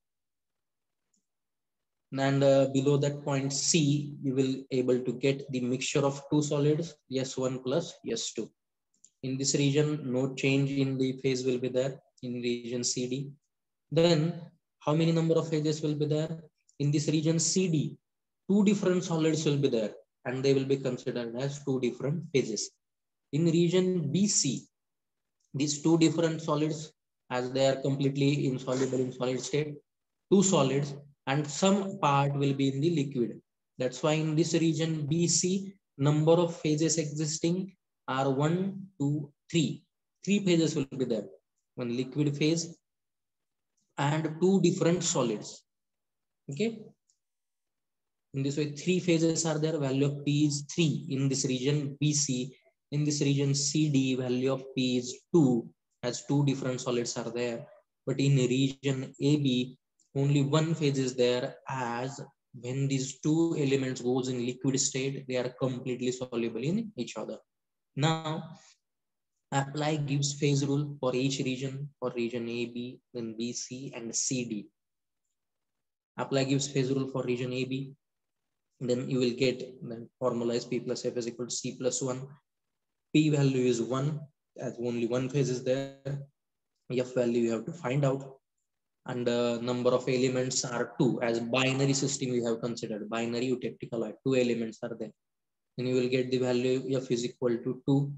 Speaker 1: And below that point C, you will able to get the mixture of two solids, S1 plus S2. In this region, no change in the phase will be there in region CD. Then how many number of phases will be there? In this region CD, two different solids will be there and they will be considered as two different phases. In region BC, these two different solids, as they are completely insoluble in solid state, two solids and some part will be in the liquid. That's why in this region BC, number of phases existing are 1, 2, 3. 3 phases will be there. One liquid phase and two different solids. Okay. In this way, 3 phases are there. Value of P is 3 in this region BC. In this region CD, value of P is 2, as two different solids are there. But in region AB, only one phase is there, as when these two elements goes in liquid state, they are completely soluble in each other. Now, apply gives phase rule for each region, for region AB, then BC and CD. Apply gives phase rule for region AB, then you will get, then formalize P plus F is equal to C plus 1. P value is 1, as only one phase is there. F value you have to find out. And the number of elements are 2, as binary system we have considered. Binary eutectic alloy, 2 elements are there. Then you will get the value F is equal to 2.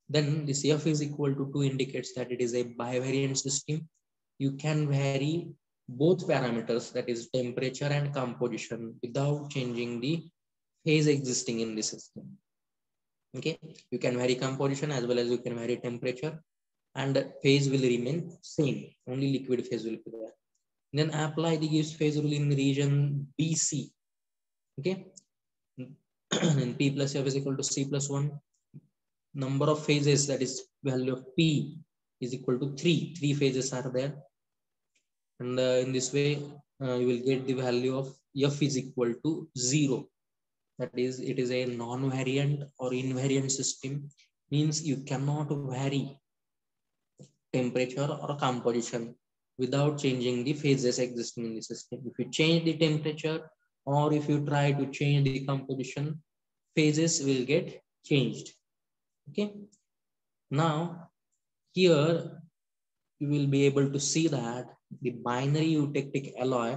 Speaker 1: Then this F is equal to 2 indicates that it is a bivariant system. You can vary both parameters, that is temperature and composition, without changing the phase existing in the system. Okay, you can vary composition as well as you can vary temperature, and phase will remain same. Only liquid phase will be there. Then apply the Gibbs phase rule in region BC. Okay, and P plus F is equal to C plus 1. Number of phases, that is value of P is equal to 3. 3 phases are there. And in this way, you will get the value of F is equal to 0. That is, it is a non-variant or invariant system. Means you cannot vary temperature or composition without changing the phases existing in the system. If you change the temperature or if you try to change the composition, phases will get changed. Okay. Now, here you will be able to see that the binary eutectic alloy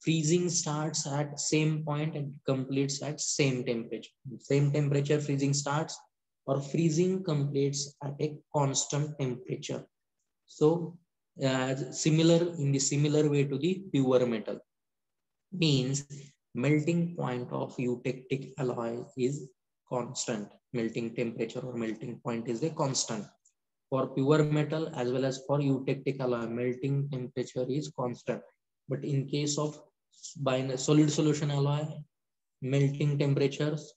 Speaker 1: freezing starts at same point and completes at same temperature. Same temperature freezing starts or freezing completes at a constant temperature. So similar in the similar way to the pure metal, means melting point of eutectic alloy is constant. Melting temperature or melting point is a constant. For pure metal as well as for eutectic alloy, melting temperature is constant. But in case of solid solution alloy, melting temperatures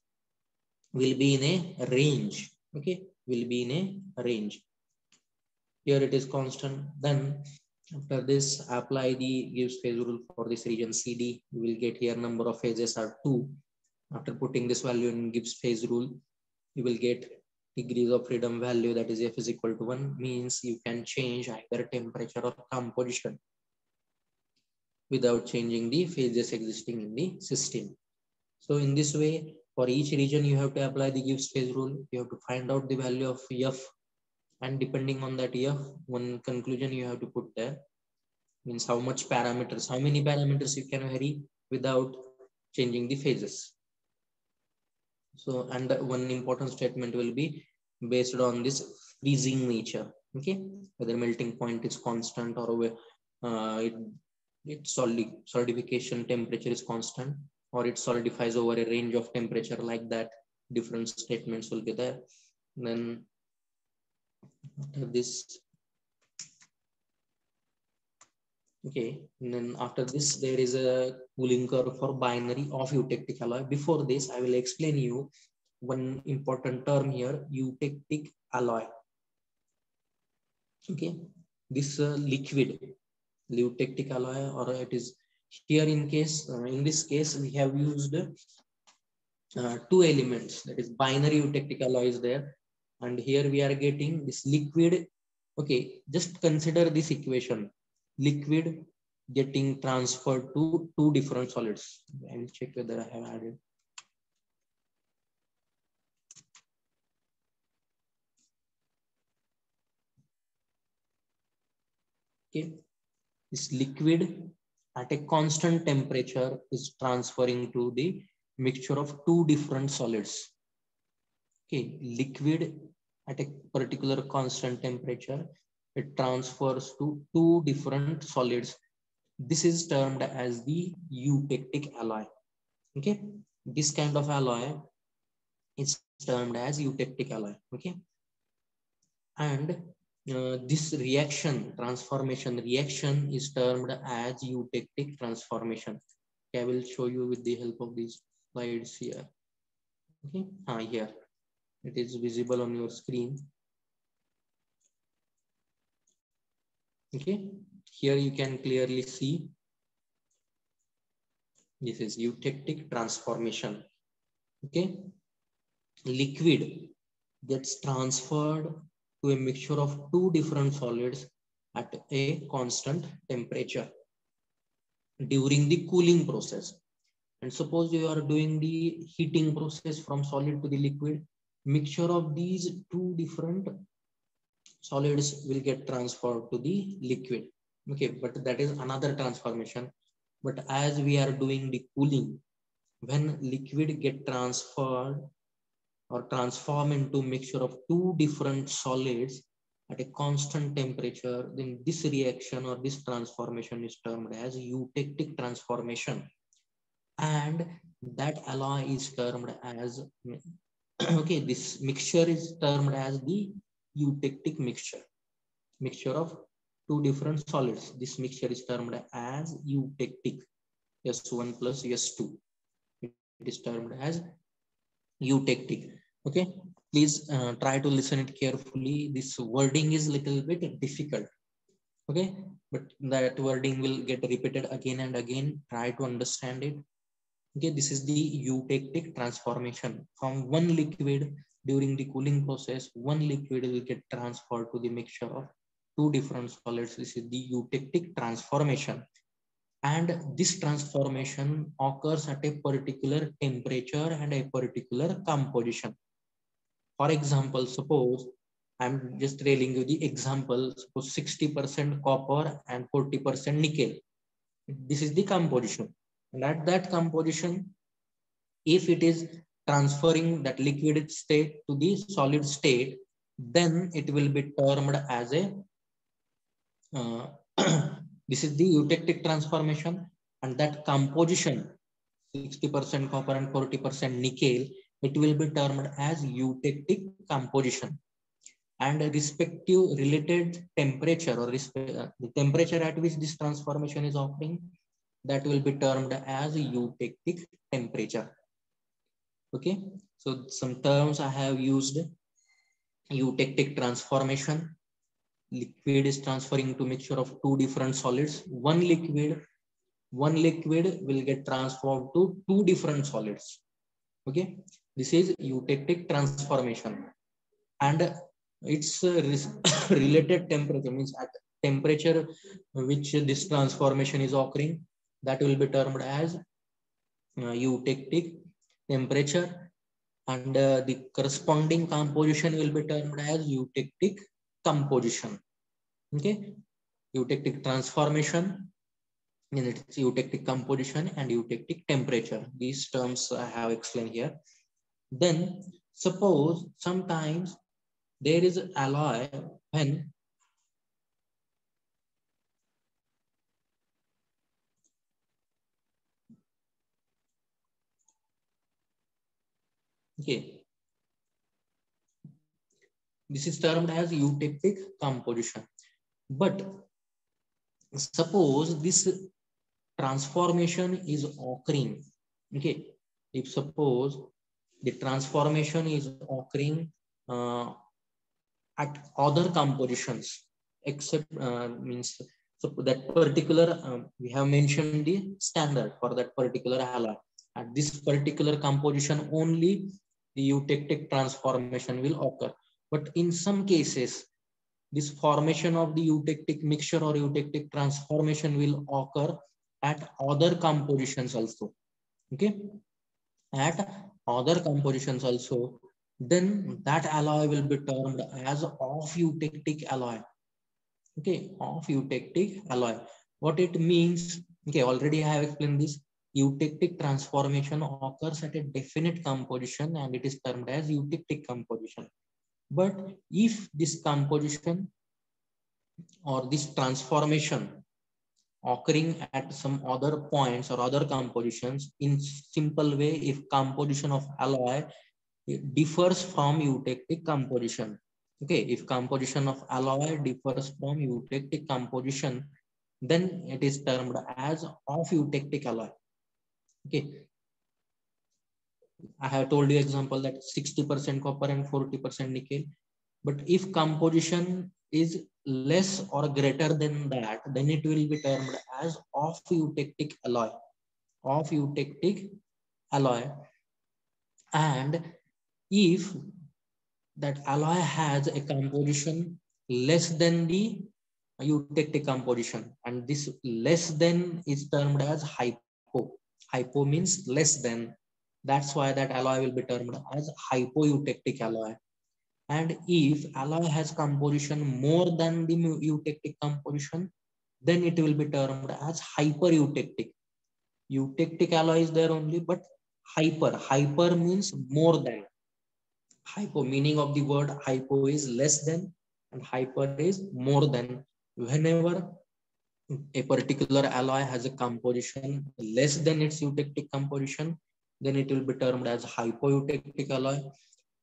Speaker 1: will be in a range. Okay, will be in a range. Here it is constant. Then after this, apply the Gibbs phase rule for this region CD. You will get here number of phases are 2. After putting this value in Gibbs phase rule, you will get degrees of freedom value, that is F is equal to 1, means you can change either temperature or composition without changing the phases existing in the system. So in this way, for each region, you have to apply the Gibbs phase rule. You have to find out the value of F, and depending on that F, one conclusion you have to put there, means how much parameters, how many parameters you can vary without changing the phases. So, and one important statement will be based on this freezing nature. Okay, whether melting point is constant or its solidification temperature is constant, or it solidifies over a range of temperature, like that. Different statements will be there. Then after this, okay, and then after this, there is a cooling curve for binary of eutectic alloy. Before this, I will explain you one important term here, eutectic alloy. Okay, this liquid eutectic alloy, or it is here in case, in this case, we have used 2 elements, that is binary eutectic alloy is there, and here we are getting this liquid. Okay, just consider this equation, liquid getting transferred to 2 different solids. I will check whether I have added. Okay, this liquid at a constant temperature is transferring to the mixture of 2 different solids. Okay, liquid at a particular constant temperature, it transfers to 2 different solids. This is termed as the eutectic alloy. Okay, this kind of alloy is termed as eutectic alloy. Okay, and this reaction, transformation reaction, is termed as eutectic transformation. Okay, I will show you with the help of these slides here. Okay, here it is visible on your screen. Okay, here you can clearly see this is eutectic transformation. Okay, liquid gets transferred to a mixture of 2 different solids at a constant temperature during the cooling process. And suppose you are doing the heating process from solid to the liquid, mixture of these 2 different solids will get transferred to the liquid. Okay, but that is another transformation. But as we are doing the cooling, when liquid get transferred or transform into mixture of 2 different solids at a constant temperature, then this reaction or this transformation is termed as eutectic transformation. And that alloy is termed as, okay, this mixture is termed as the eutectic mixture. Mixture of 2 different solids. This mixture is termed as eutectic. S1 plus S2. It is termed as eutectic. Okay, please try to listen it carefully. This wording is little bit difficult. Okay, but that wording will get repeated again and again. Try to understand it. Okay, this is the eutectic transformation. From one liquid during the cooling process, one liquid will get transferred to the mixture of 2 different solids. This is the eutectic transformation. And this transformation occurs at a particular temperature and a particular composition. For example, suppose I'm just telling you the example. Suppose 60% copper and 40% nickel. This is the composition. And at that composition, if it is transferring that liquid state to the solid state, then it will be termed as a this is the eutectic transformation. And that composition, 60% copper and 40% nickel, it will be termed as eutectic composition. And a respective related temperature or the temperature at which this transformation is occurring, that will be termed as eutectic temperature. Okay, so some terms I have used: eutectic transformation. Liquid is transferring to mixture of two different solids. One liquid will get transformed to two different solids. Okay, this is eutectic transformation. And its related temperature, means at temperature which this transformation is occurring, that will be termed as eutectic temperature. And the corresponding composition will be termed as eutectic composition. Okay, eutectic transformation, and it's eutectic composition and eutectic temperature. These terms I have explained here. Then suppose sometimes there is alloy when okay, this is termed as eutectic composition. But suppose this transformation is occurring, okay, if suppose the transformation is occurring at other compositions, except means so that particular we have mentioned the standard for that particular alloy. At this particular composition only the eutectic transformation will occur. But in some cases, this formation of the eutectic mixture or eutectic transformation will occur at other compositions also. Okay, at other compositions also, then that alloy will be termed as off eutectic alloy. Okay, off eutectic alloy. What it means? Okay, already I have explained this. Eutectic transformation occurs at a definite composition and it is termed as eutectic composition. But if this composition or this transformation occurring at some other points or other compositions, in simple way, if composition of alloy differs from eutectic composition. Okay, if composition of alloy differs from eutectic composition, then it is termed as off eutectic alloy. Okay, I have told you example that 60% copper and 40% nickel. But if composition is less or greater than that, then it will be termed as off eutectic alloy. Off eutectic alloy. And if that alloy has a composition less than the eutectic composition, and this less than is termed as hypo. Hypo means less than. That's why that alloy will be termed as hypoeutectic alloy. And if alloy has composition more than the eutectic composition, then it will be termed as hypereutectic. Eutectic alloy is there only, but hyper means more than. Hypo, meaning of the word hypo is less than and hyper is more than. Whenever a particular alloy has a composition less than its eutectic composition, then it will be termed as hypoeutectic alloy.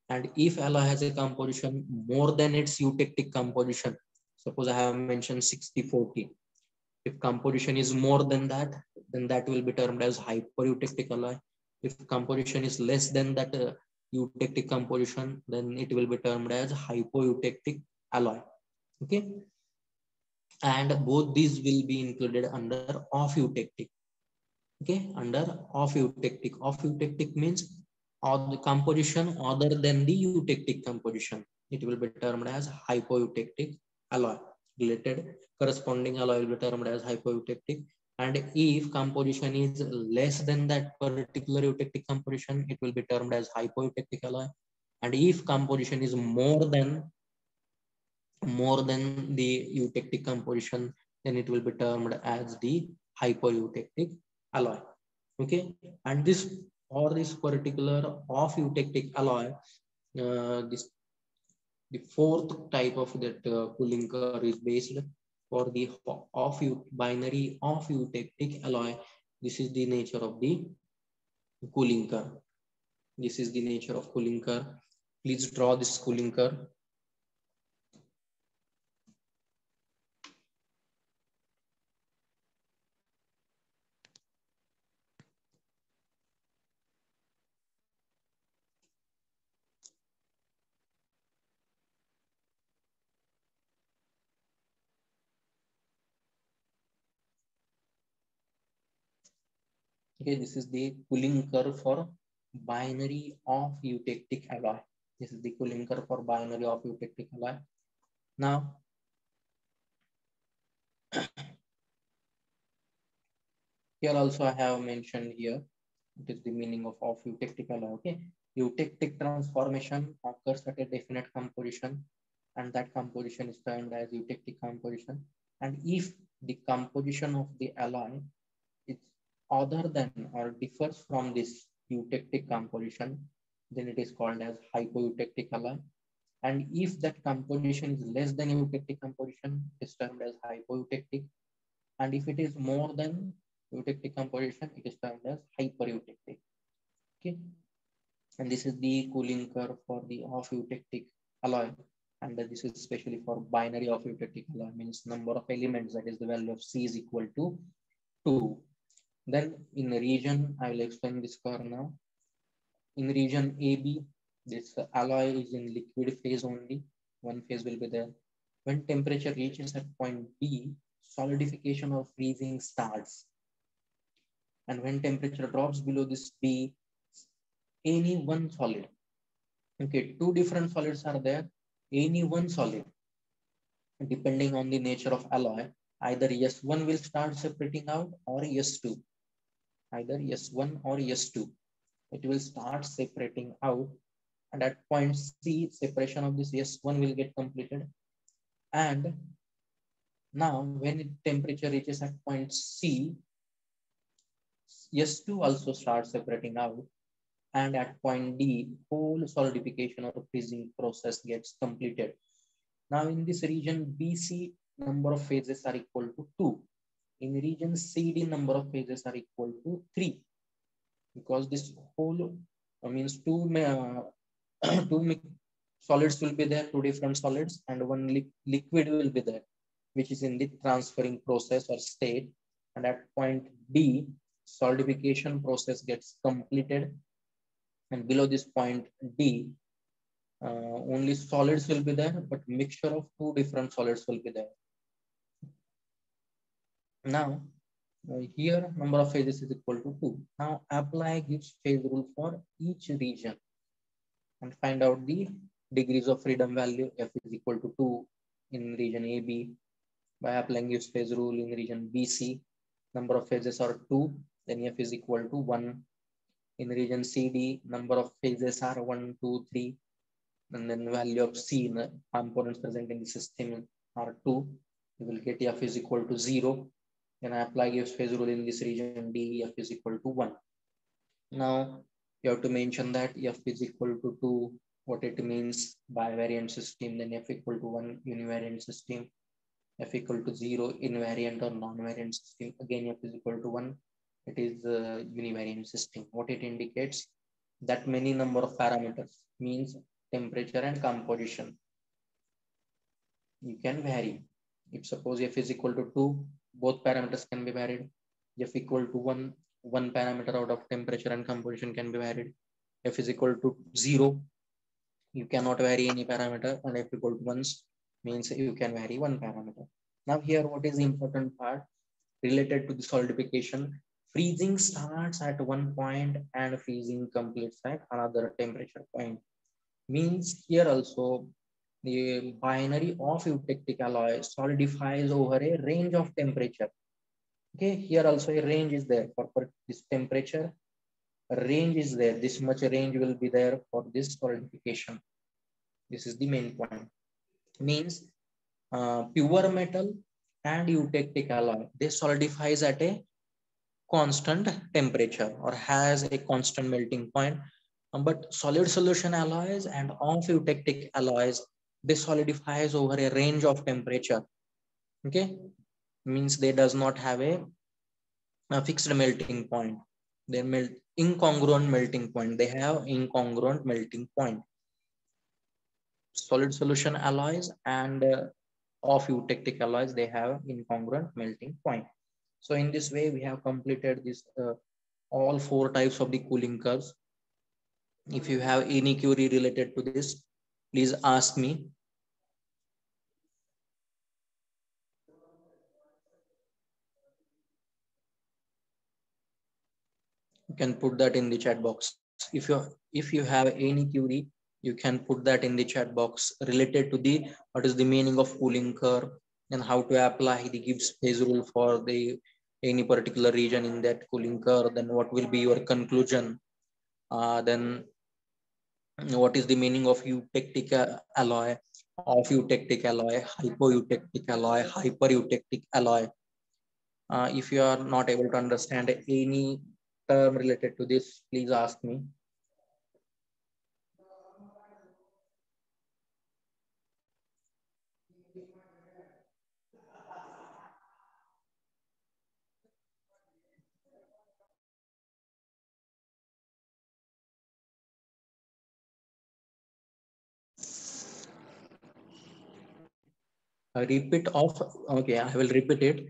Speaker 1: And if alloy has a composition more than its eutectic composition, suppose I have mentioned 60-40. If composition is more than that, then that will be termed as hypereutectic alloy. If composition is less than that eutectic composition, then it will be termed as hypoeutectic alloy. Okay, and both these will be included under off eutectic. Okay, under off eutectic. Off eutectic means or the composition other than the eutectic composition. It will be termed as hypoeutectic alloy. Related corresponding alloy will be termed as hypoeutectic. And if composition is less than that particular eutectic composition, it will be termed as hypoeutectic alloy. And if composition is more than more than the eutectic composition, then it will be termed as the hypoeutectic alloy. Okay, and this for this particular off eutectic alloy, the fourth type of that cooling curve is based for the binary off eutectic alloy. This is the nature of the cooling curve. This is the nature of cooling curve. Please draw this cooling curve. Okay, this is the cooling curve for binary off eutectic alloy. This is the cooling curve for binary off eutectic alloy. Now, here also I have mentioned here, it is the meaning of off eutectic alloy. Okay, eutectic transformation occurs at a definite composition, and that composition is termed as eutectic composition. And if the composition of the alloy is other than or differs from this eutectic composition, then it is called as hypoeutectic alloy. And if that composition is less than eutectic composition, it is termed as hypoeutectic. And if it is more than eutectic composition, it is termed as hypereutectic. Okay, and this is the cooling curve for the off eutectic alloy. And this is especially for binary off eutectic alloy, means number of elements, that is the value of C is equal to 2. Then in the region, I will explain this curve now. In region AB, this alloy is in liquid phase only. One phase will be there. When temperature reaches at point B, solidification or freezing starts. And when temperature drops below this B, any one solid, okay, two different solids are there, any one solid, depending on the nature of alloy, either S1 will start separating out or S2. Either S1 or S2. It will start separating out, and at point C, separation of this S1 will get completed. And now when temperature reaches at point C, S2 also starts separating out, and at point D, whole solidification or freezing process gets completed. Now in this region BC, number of phases are equal to 2. In region CD, number of phases are equal to 3. Because this whole means two solids will be there, two different solids, and one liquid will be there, which is in the transferring process or state. And at point D, solidification process gets completed. And below this point D, only solids will be there, but mixture of two different solids will be there. Now, here number of phases is equal to 2. Now apply Gibbs phase rule for each region and find out the degrees of freedom value. F is equal to 2 in region AB. By applying Gibbs phase rule in region BC, number of phases are 2, then F is equal to 1. In region CD, number of phases are 1, 2, 3, and then value of C, the components present in the system, are 2. You will get F is equal to 0. Then I apply Gibbs phase rule in this region D, F is equal to 1. Now you have to mention that F is equal to 2, what it means, bivariant system, then F equal to 1, univariant system, F equal to 0, invariant or non-variant system. Again, F is equal to 1, it is a univariant system. What it indicates, that many number of parameters, means temperature and composition, you can vary. If suppose F is equal to 2, both parameters can be varied. F equal to 1, one parameter out of temperature and composition can be varied. F is equal to 0, you cannot vary any parameter, and F equal to 1 means you can vary one parameter. Now here, what is the important part related to the solidification? Freezing starts at one point and freezing completes at another temperature point. Means here also, the binary of eutectic alloy solidifies over a range of temperature. Okay, here also a range is there for this temperature. A range is there. This much range will be there for this solidification. This is the main point. Means pure metal and eutectic alloy, they solidifies at a constant temperature or has a constant melting point. But solid solution alloys and off eutectic alloys, they solidifies over a range of temperature. Okay, means they does not have a fixed melting point. They melt incongruent melting point. They have incongruent melting point. Solid solution alloys and off eutectic alloys, they have incongruent melting point. So in this way, we have completed this all 4 types of the cooling curves. If you have any query related to this, please ask me. You can put that in the chat box. If you have any query, you can put that in the chat box related to the what is the meaning of cooling curve and how to apply the Gibbs phase rule for the any particular region in that cooling curve. Then what will be your conclusion? Then what is the meaning of eutectic alloy, off eutectic alloy, hypoeutectic alloy, hypereutectic alloy? If you are not able to understand any term related to this, please ask me. Repeat of, okay, I will repeat it.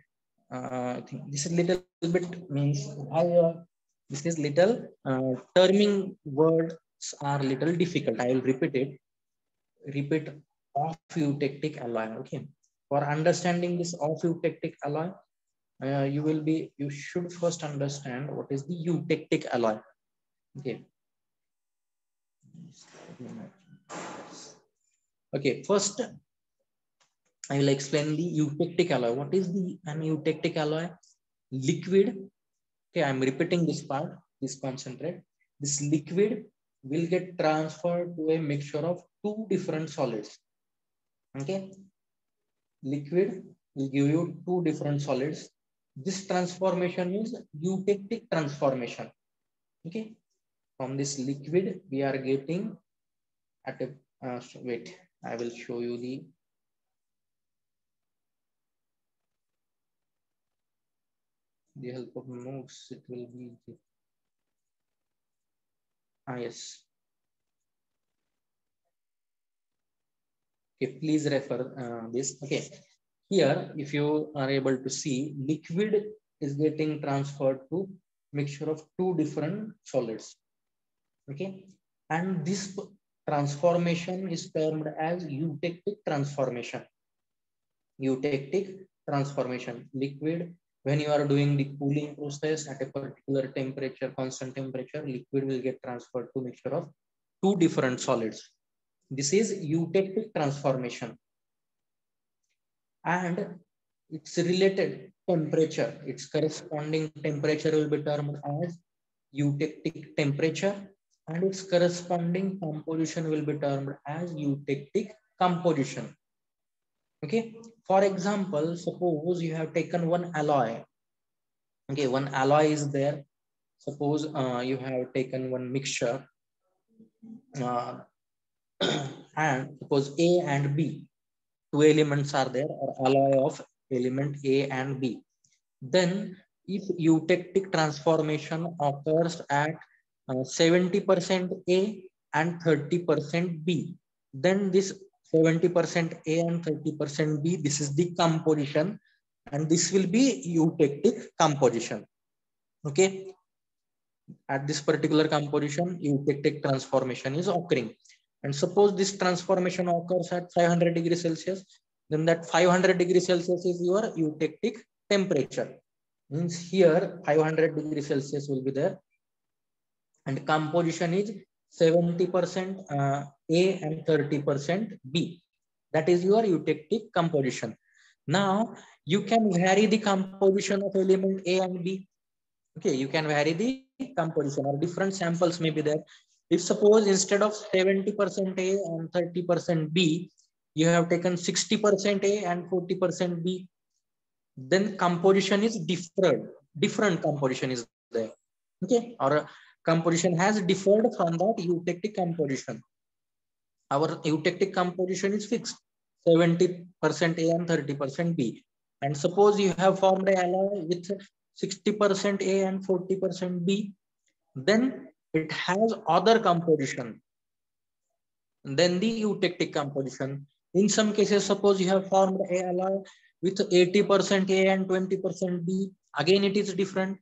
Speaker 1: I think this is little bit means this is little terming words are little difficult. I will repeat it. Repeat off eutectic alloy. Okay, for understanding this off eutectic alloy, you should first understand what is the eutectic alloy. Okay. Okay, first I will explain the eutectic alloy. What is an eutectic alloy? Liquid. Okay, I'm repeating this part. Please concentrate. This liquid will get transferred to a mixture of 2 different solids. Okay, liquid will give you 2 different solids. This transformation is eutectic transformation. Okay, from this liquid we are getting at a wait, I will show you the help of notes. It will be yes. Okay, please refer this. Okay, here if you are able to see, liquid is getting transferred to mixture of 2 different solids. Okay, and this transformation is termed as eutectic transformation. Eutectic transformation. Liquid, when you are doing the cooling process at a particular temperature, constant temperature, liquid will get transferred to mixture of 2 different solids. This is eutectic transformation. And its related temperature, its corresponding temperature will be termed as eutectic temperature, and its corresponding composition will be termed as eutectic composition. Okay, for example, suppose you have taken one alloy. Okay, one alloy is there. Suppose you have taken one mixture and suppose A and B, 2 elements are there, or alloy of element A and B. Then if eutectic transformation occurs at 70% A and 30% B, then this 70% A and 30% B, this is the composition, and this will be eutectic composition. Okay, at this particular composition, eutectic transformation is occurring. And suppose this transformation occurs at 500 degrees Celsius, then that 500 degrees Celsius is your eutectic temperature. Means here 500 degrees Celsius will be there, and composition is 70% A and 30% B. That is your eutectic composition. Now you can vary the composition of element A and B. Okay, you can vary the composition, or different samples may be there. If suppose instead of 70% A and 30% B, you have taken 60% A and 40% B, then composition is different composition is there. Okay, or composition has differed from that eutectic composition. Our eutectic composition is fixed, 70% A and 30% B. And suppose you have formed an alloy with 60% A and 40% B, then it has other composition than the eutectic composition. In some cases, suppose you have formed an alloy with 80% A and 20% B, again it is different.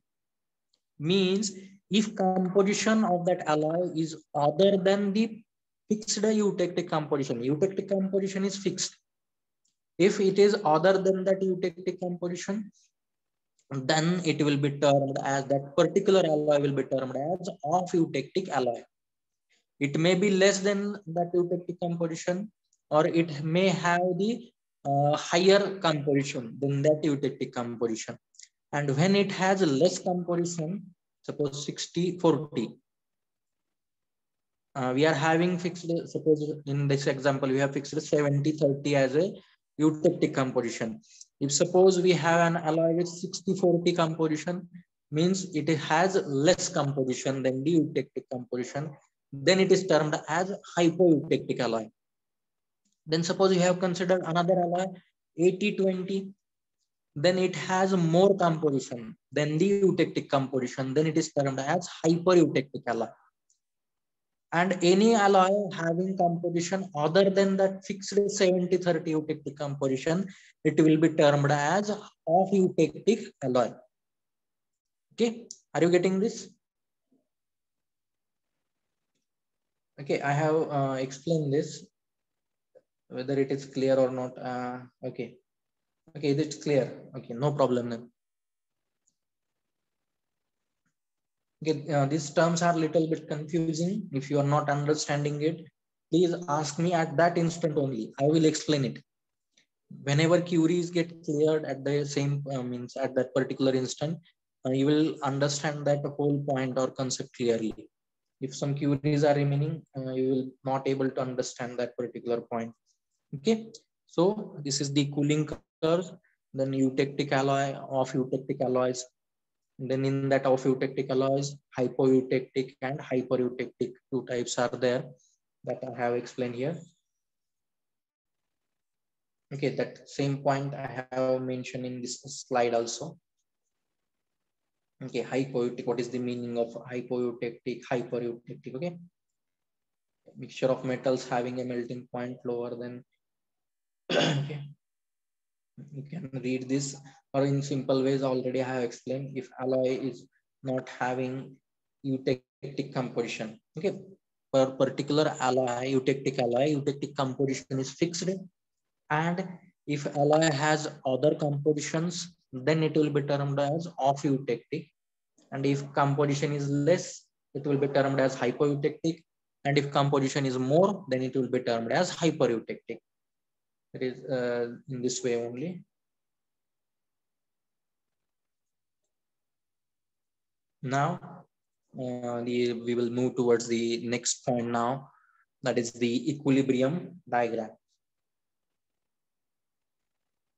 Speaker 1: Means if composition of that alloy is other than the fixed eutectic composition is fixed. If it is other than that eutectic composition, then it will be termed as, that particular alloy will be termed as off eutectic alloy. It may be less than that eutectic composition, or it may have the higher composition than that eutectic composition. And when it has less composition, suppose 60-40, we are having fixed, suppose in this example, we have fixed 70-30 as a eutectic composition. If suppose we have an alloy with 60-40 composition, means it has less composition than the eutectic composition, then it is termed as hypoeutectic alloy. Then suppose you have considered another alloy 80-20, then it has more composition than the eutectic composition, then it is termed as hypereutectic alloy. And any alloy having composition other than that fixed 70-30 eutectic composition, it will be termed as off eutectic alloy. Okay, are you getting this? Okay, I have explained this, whether it is clear or not. Okay, it's clear. Okay, no problem then. Okay, these terms are a little bit confusing. If you are not understanding it, please ask me at that instant only. I will explain it. Whenever queries get cleared at the same means at that particular instant, you will understand that whole point or concept clearly. If some queries are remaining, you will not able to understand that particular point. Okay, so this is the cooling curve, then eutectic alloy, off eutectic alloys. Then in that off eutectic alloys, hypoeutectic and hypereutectic, two types are there that I have explained here. Okay, that same point I have mentioned in this slide also. Okay, hypoeutectic, what is the meaning of hypoeutectic, hypereutectic? Okay, mixture of metals having a melting point lower than okay, you can read this, or in simple ways already I have explained. If alloy is not having eutectic composition, okay, per particular alloy, eutectic composition is fixed, and if alloy has other compositions, then it will be termed as off eutectic, and if composition is less, it will be termed as hypoeutectic, and if composition is more, then it will be termed as hypereutectic. It is in this way only. Now we will move towards the next point now, that is the equilibrium diagram.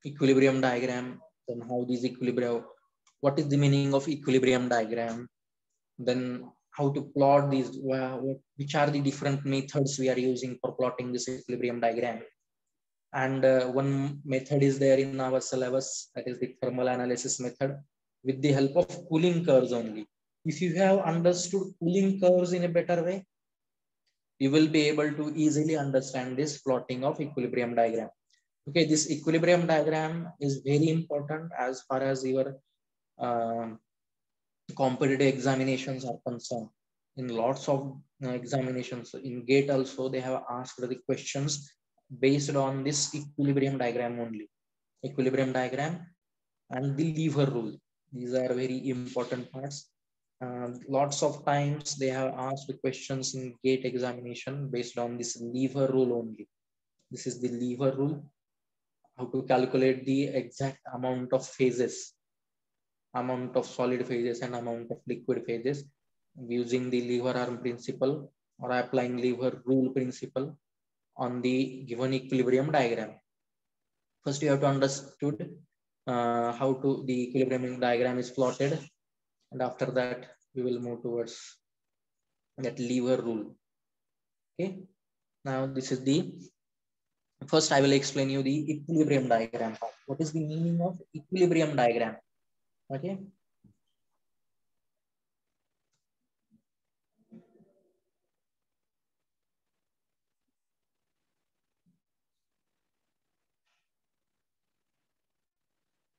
Speaker 1: Equilibrium diagram, then how these equilibrium, what is the meaning of equilibrium diagram, then how to plot these, which are the different methods we are using for plotting this equilibrium diagram. And one method is there in our syllabus, that is the thermal analysis method with the help of cooling curves only. If you have understood cooling curves in a better way, you will be able to easily understand this plotting of equilibrium diagram. Okay, this equilibrium diagram is very important as far as your competitive examinations are concerned. In lots of examinations, in GATE also, they have asked the questions based on this equilibrium diagram only. Equilibrium diagram and the lever rule. These are very important parts. Lots of times they have asked the questions in GATE examination based on this lever rule only. This is the lever rule. How to calculate the exact amount of phases, amount of solid phases and amount of liquid phases using the lever arm principle or applying lever rule principle. on the given equilibrium diagram. First, you have to understood how to the equilibrium diagram is plotted, and after that we will move towards that lever rule. Okay, now this is the first. I will explain you the equilibrium diagram. What is the meaning of equilibrium diagram? Okay.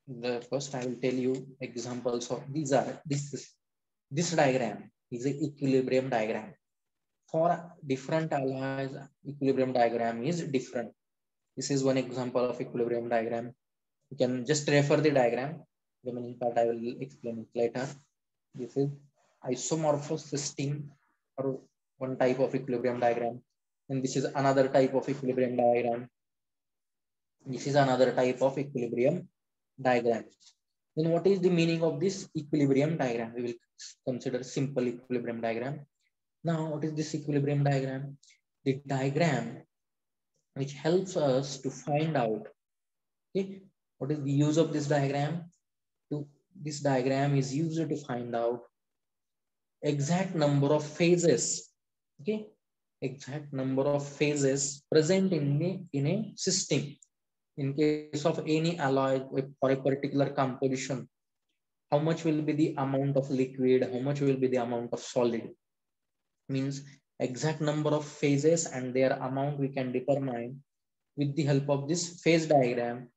Speaker 1: The first I will tell you examples of these are this diagram is an equilibrium diagram. For different alloys, equilibrium diagram is different. This is one example of equilibrium diagram. You can just refer the diagram. The remaining part I will explain it later. This is isomorphous system or one type of equilibrium diagram. And this is another type of equilibrium diagram. This is another type of equilibrium diagram. Then what is the meaning of this equilibrium diagram? We will consider simple equilibrium diagram. Now, what is this equilibrium diagram? The diagram which helps us to find out, okay, what is the use of this diagram? This diagram is used to find out exact number of phases, okay, exact number of phases present in a system. In case of any alloy for a particular composition, how much will be the amount of liquid, how much will be the amount of solid? Means exact number of phases and their amount we can determine with the help of this phase diagram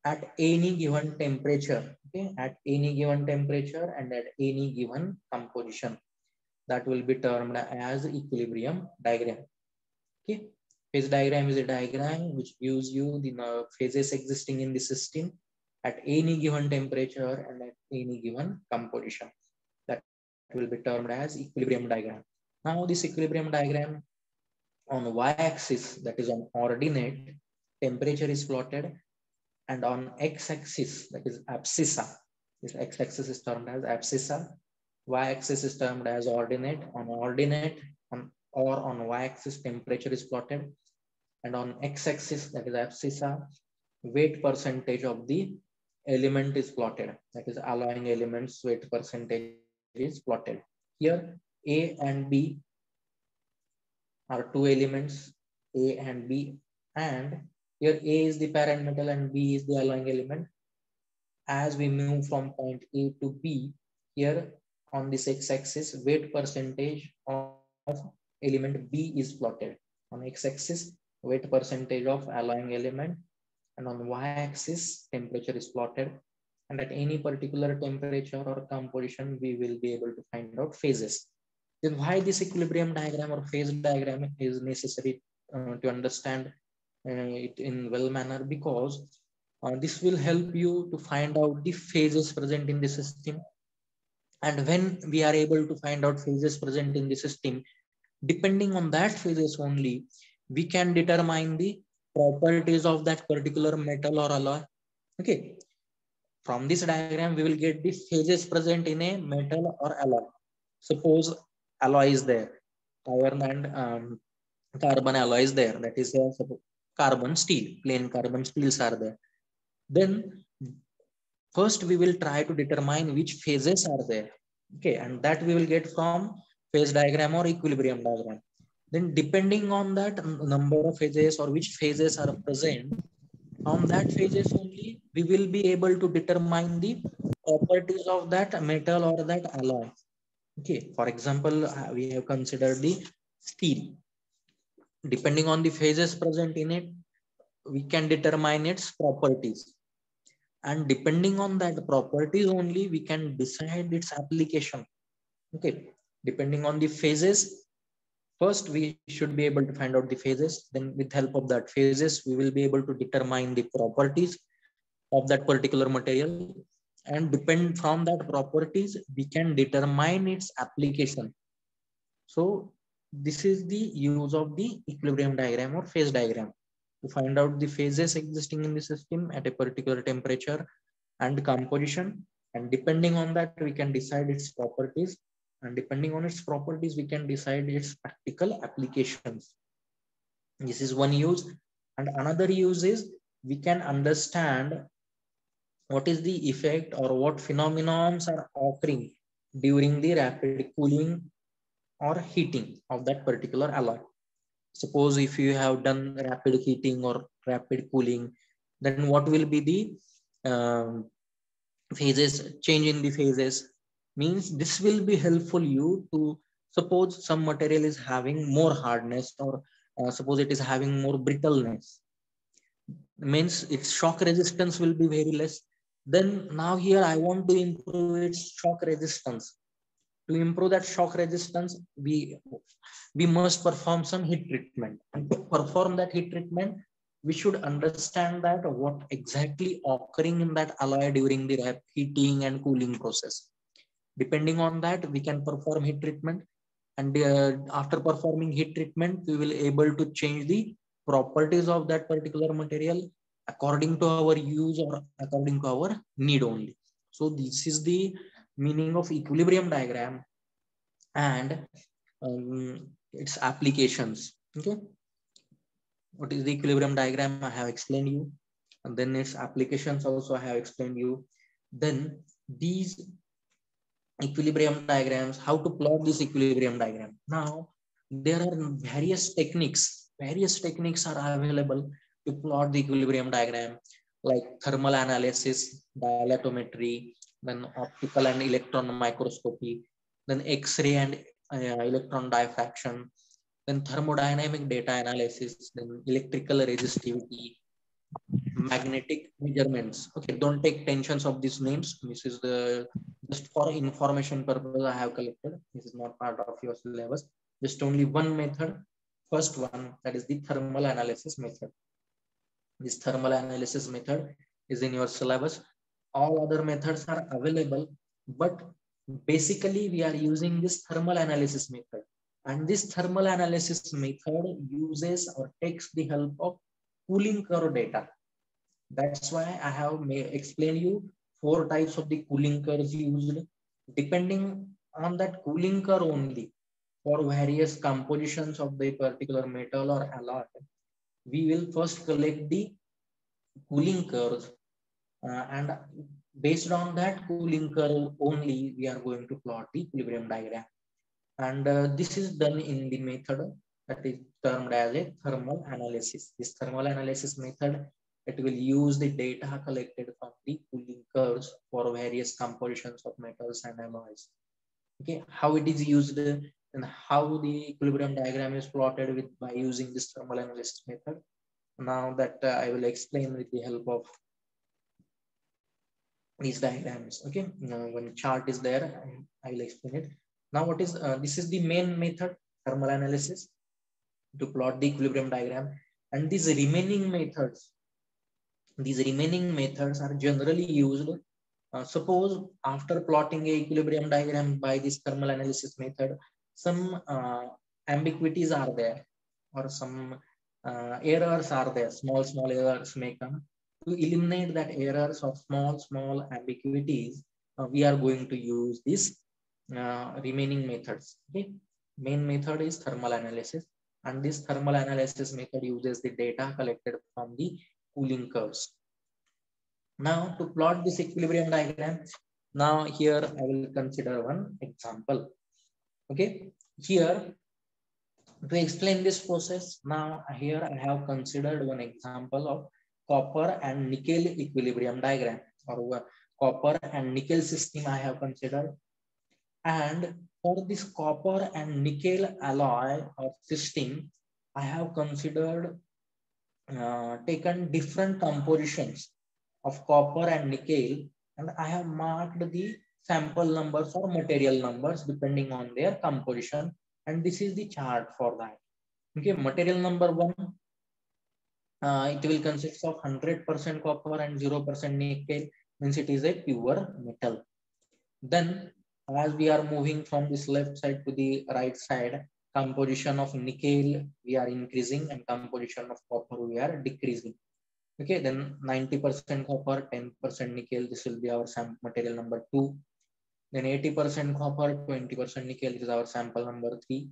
Speaker 1: at any given temperature, okay, at any given temperature and at any given composition. That will be termed as equilibrium diagram. Okay. Phase diagram is a diagram which gives you the phases existing in the system at any given temperature and at any given composition. That will be termed as equilibrium diagram. Now this equilibrium diagram on y-axis, that is on ordinate, temperature is plotted, and on x-axis, that is abscissa, this x-axis is termed as abscissa, y-axis is termed as ordinate. On ordinate or on y-axis, temperature is plotted, and on x-axis, that is abscissa, weight percentage of the element is plotted, that is alloying elements weight percentage is plotted. Here A and B are two elements, A and B, and here A is the parent metal and B is the alloying element. As we move from point A to B, here on this x-axis, weight percentage of element B is plotted. On x-axis, weight percentage of alloying element, and on y-axis, temperature is plotted. And at any particular temperature or composition, we will be able to find out phases. Then why this equilibrium diagram or phase diagram is necessary to understand it in well manner? Because this will help you to find out the phases present in the system. And when we are able to find out phases present in the system, depending on that phases only, we can determine the properties of that particular metal or alloy. Okay. From this diagram, we will get the phases present in a metal or alloy. Suppose alloy is there, iron and carbon alloy is there, that is carbon steel, plain carbon steels are there. Then first we will try to determine which phases are there, okay, and that we will get from phase diagram or equilibrium diagram. Then depending on that number of phases or which phases are present, from that phases only we will be able to determine the properties of that metal or that alloy. Okay, for example, we have considered the steel. Depending on the phases present in it, we can determine its properties. And depending on that properties only, we can decide its application. Okay, depending on the phases, first we should be able to find out the phases. Then with help of that phases, we will be able to determine the properties of that particular material. And depend from that properties, we can determine its application. So this is the use of the equilibrium diagram or phase diagram, to find out the phases existing in the system at a particular temperature and composition. And depending on that, we can decide its properties. And depending on its properties, we can decide its practical applications. This is one use. And another use is we can understand what is the effect or what phenomenons are occurring during the rapid cooling or heating of that particular alloy. Suppose if you have done rapid heating or rapid cooling, then what will be the phases, change in the phases? Means this will be helpful you to suppose some material is having more hardness, or suppose it is having more brittleness, means its shock resistance will be very less. Then now here I want to improve its shock resistance. To improve that shock resistance, we must perform some heat treatment. And to perform that heat treatment, we should understand that what exactly occurring in that alloy during the heating and cooling process. Depending on that, we can perform heat treatment. And after performing heat treatment, we will able to change the properties of that particular material according to our use or according to our need only. So this is the meaning of equilibrium diagram and its applications. Okay, what is the equilibrium diagram? I have explained you, and then its applications also I have explained you. Then these equilibrium diagrams, how to plot this equilibrium diagram. Now there are various techniques. Various techniques are available to plot the equilibrium diagram, like thermal analysis, dialectometry, then optical and electron microscopy, then X-ray and electron diffraction, then thermodynamic data analysis, then electrical resistivity, magnetic measurements. Okay, don't take tensions of these names. This is the just for information purpose I have collected. This is not part of your syllabus. Just only one method. First one, that is the thermal analysis method. This thermal analysis method is in your syllabus. All other methods are available, but basically we are using this thermal analysis method. And this thermal analysis method uses or takes the help of cooling curve data. That's why I have explained you 4 types of the cooling curves used. Depending on that cooling curve only, for various compositions of the particular metal or alloy, we will first collect the cooling curves, and based on that cooling curve only, we are going to plot the equilibrium diagram. And this is done in the method that is termed as a thermal analysis. This thermal analysis method, it will use the data collected from the cooling curves for various compositions of metals and alloys. Okay, how it is used and how the equilibrium diagram is plotted with by using this thermal analysis method. Now that I will explain with the help of these diagrams. Okay, now when chart is there, I will explain it. Now what is this is the main method, thermal analysis, to plot the equilibrium diagram. And these remaining methods are generally used. Suppose after plotting a equilibrium diagram by this thermal analysis method, some ambiguities are there, or some errors are there, small errors may come. To eliminate that errors or small ambiguities, we are going to use this remaining methods. Okay, main method is thermal analysis, and this thermal analysis method uses the data collected from the cooling curves. Now to plot this equilibrium diagram, now here I will consider one example. Okay, here to explain this process, now here I have considered one example of copper and nickel equilibrium diagram, or copper and nickel system I have considered. And for this copper and nickel alloy or system, I have considered taken different compositions of copper and nickel, and I have marked the sample numbers or material numbers depending on their composition. And this is the chart for that. Okay, material number 1, it will consist of 100% copper and 0% nickel, means it is a pure metal. Then as we are moving from this left side to the right side, composition of nickel we are increasing and composition of copper we are decreasing. Okay, then 90% copper, 10% nickel, this will be our material number 2. Then 80% copper, 20% nickel, this is our sample number 3.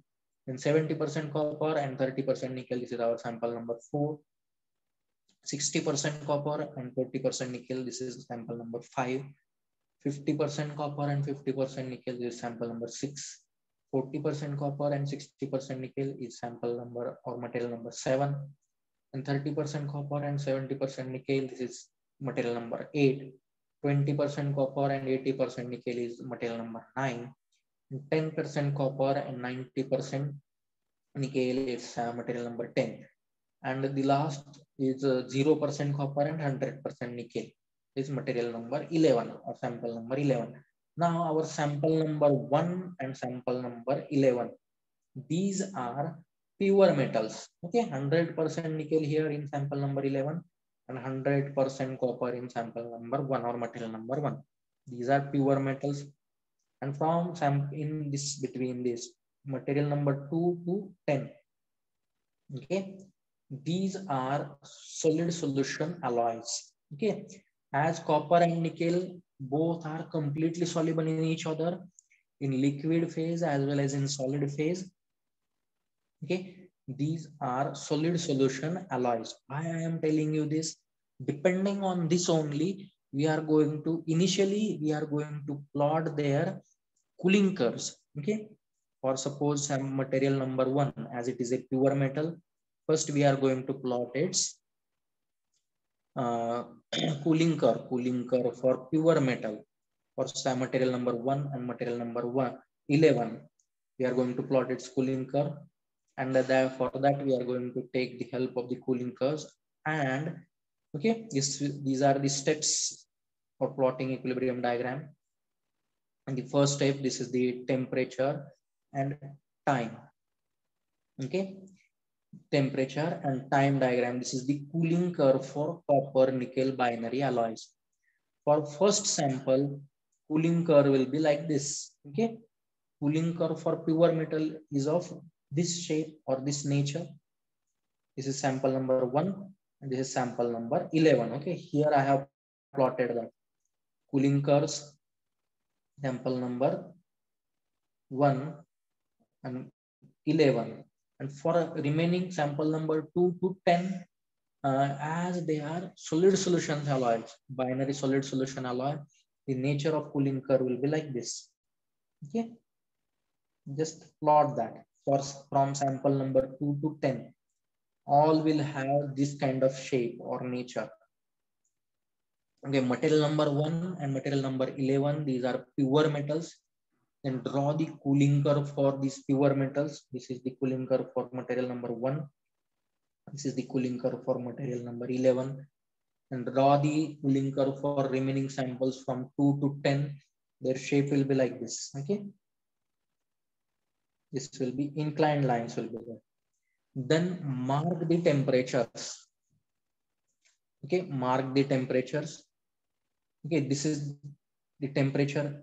Speaker 1: Then 70% copper and 30% nickel. This is our sample number 4. 60% copper and 40% nickel. This is sample number 5. 50% copper and 50% nickel. This is sample number 6. 40% copper and 60% nickel is sample number or material number 7. And 30% copper and 70% nickel. This is material number 8. 20% copper and 80% nickel is material number 9. 10% copper and 90% nickel is material number 10. And the last is 0% copper and 100% nickel is material number 11 or sample number 11. Now our sample number 1 and sample number 11. These are pure metals. Okay, 100% nickel here in sample number 11 and 100% copper in sample number 1 or material number 1. These are pure metals. And from in this between this material number 2 to 10. Okay, these are solid solution alloys. Okay, as copper and nickel both are completely soluble in each other in liquid phase as well as in solid phase. Okay, these are solid solution alloys. Why I am telling you this? Depending on this only, we are going to plot their cooling curves. Okay, for suppose some material number 1, as it is a pure metal, first we are going to plot its cooling curve for pure metal. For some material number 1 and material number 11, we are going to plot its cooling curve, and for that we are going to take the help of the cooling curves. And okay, these are the steps for plotting equilibrium diagram. And the first step, this is the temperature and time. Okay, temperature and time diagram. This is the cooling curve for copper nickel binary alloys. For first sample, cooling curve will be like this. Okay, cooling curve for pure metal is of this shape or this nature. This is sample number 1 and this is sample number 11. Okay, here I have plotted that cooling curves, sample number 1 and 11. And for remaining sample number 2 to 10, as they are solid solution alloys, binary solid solution alloy, the nature of cooling curve will be like this. Okay, just plot that. From sample number 2 to 10, all will have this kind of shape or nature. Okay, material number 1 and material number 11, these are pure metals. Then draw the cooling curve for these pure metals. This is the cooling curve for material number 1. This is the cooling curve for material number 11. And draw the cooling curve for remaining samples from 2 to 10. Their shape will be like this. Okay, this will be inclined lines will be there. Then mark the temperatures. Okay, mark the temperatures. Okay, this is the temperature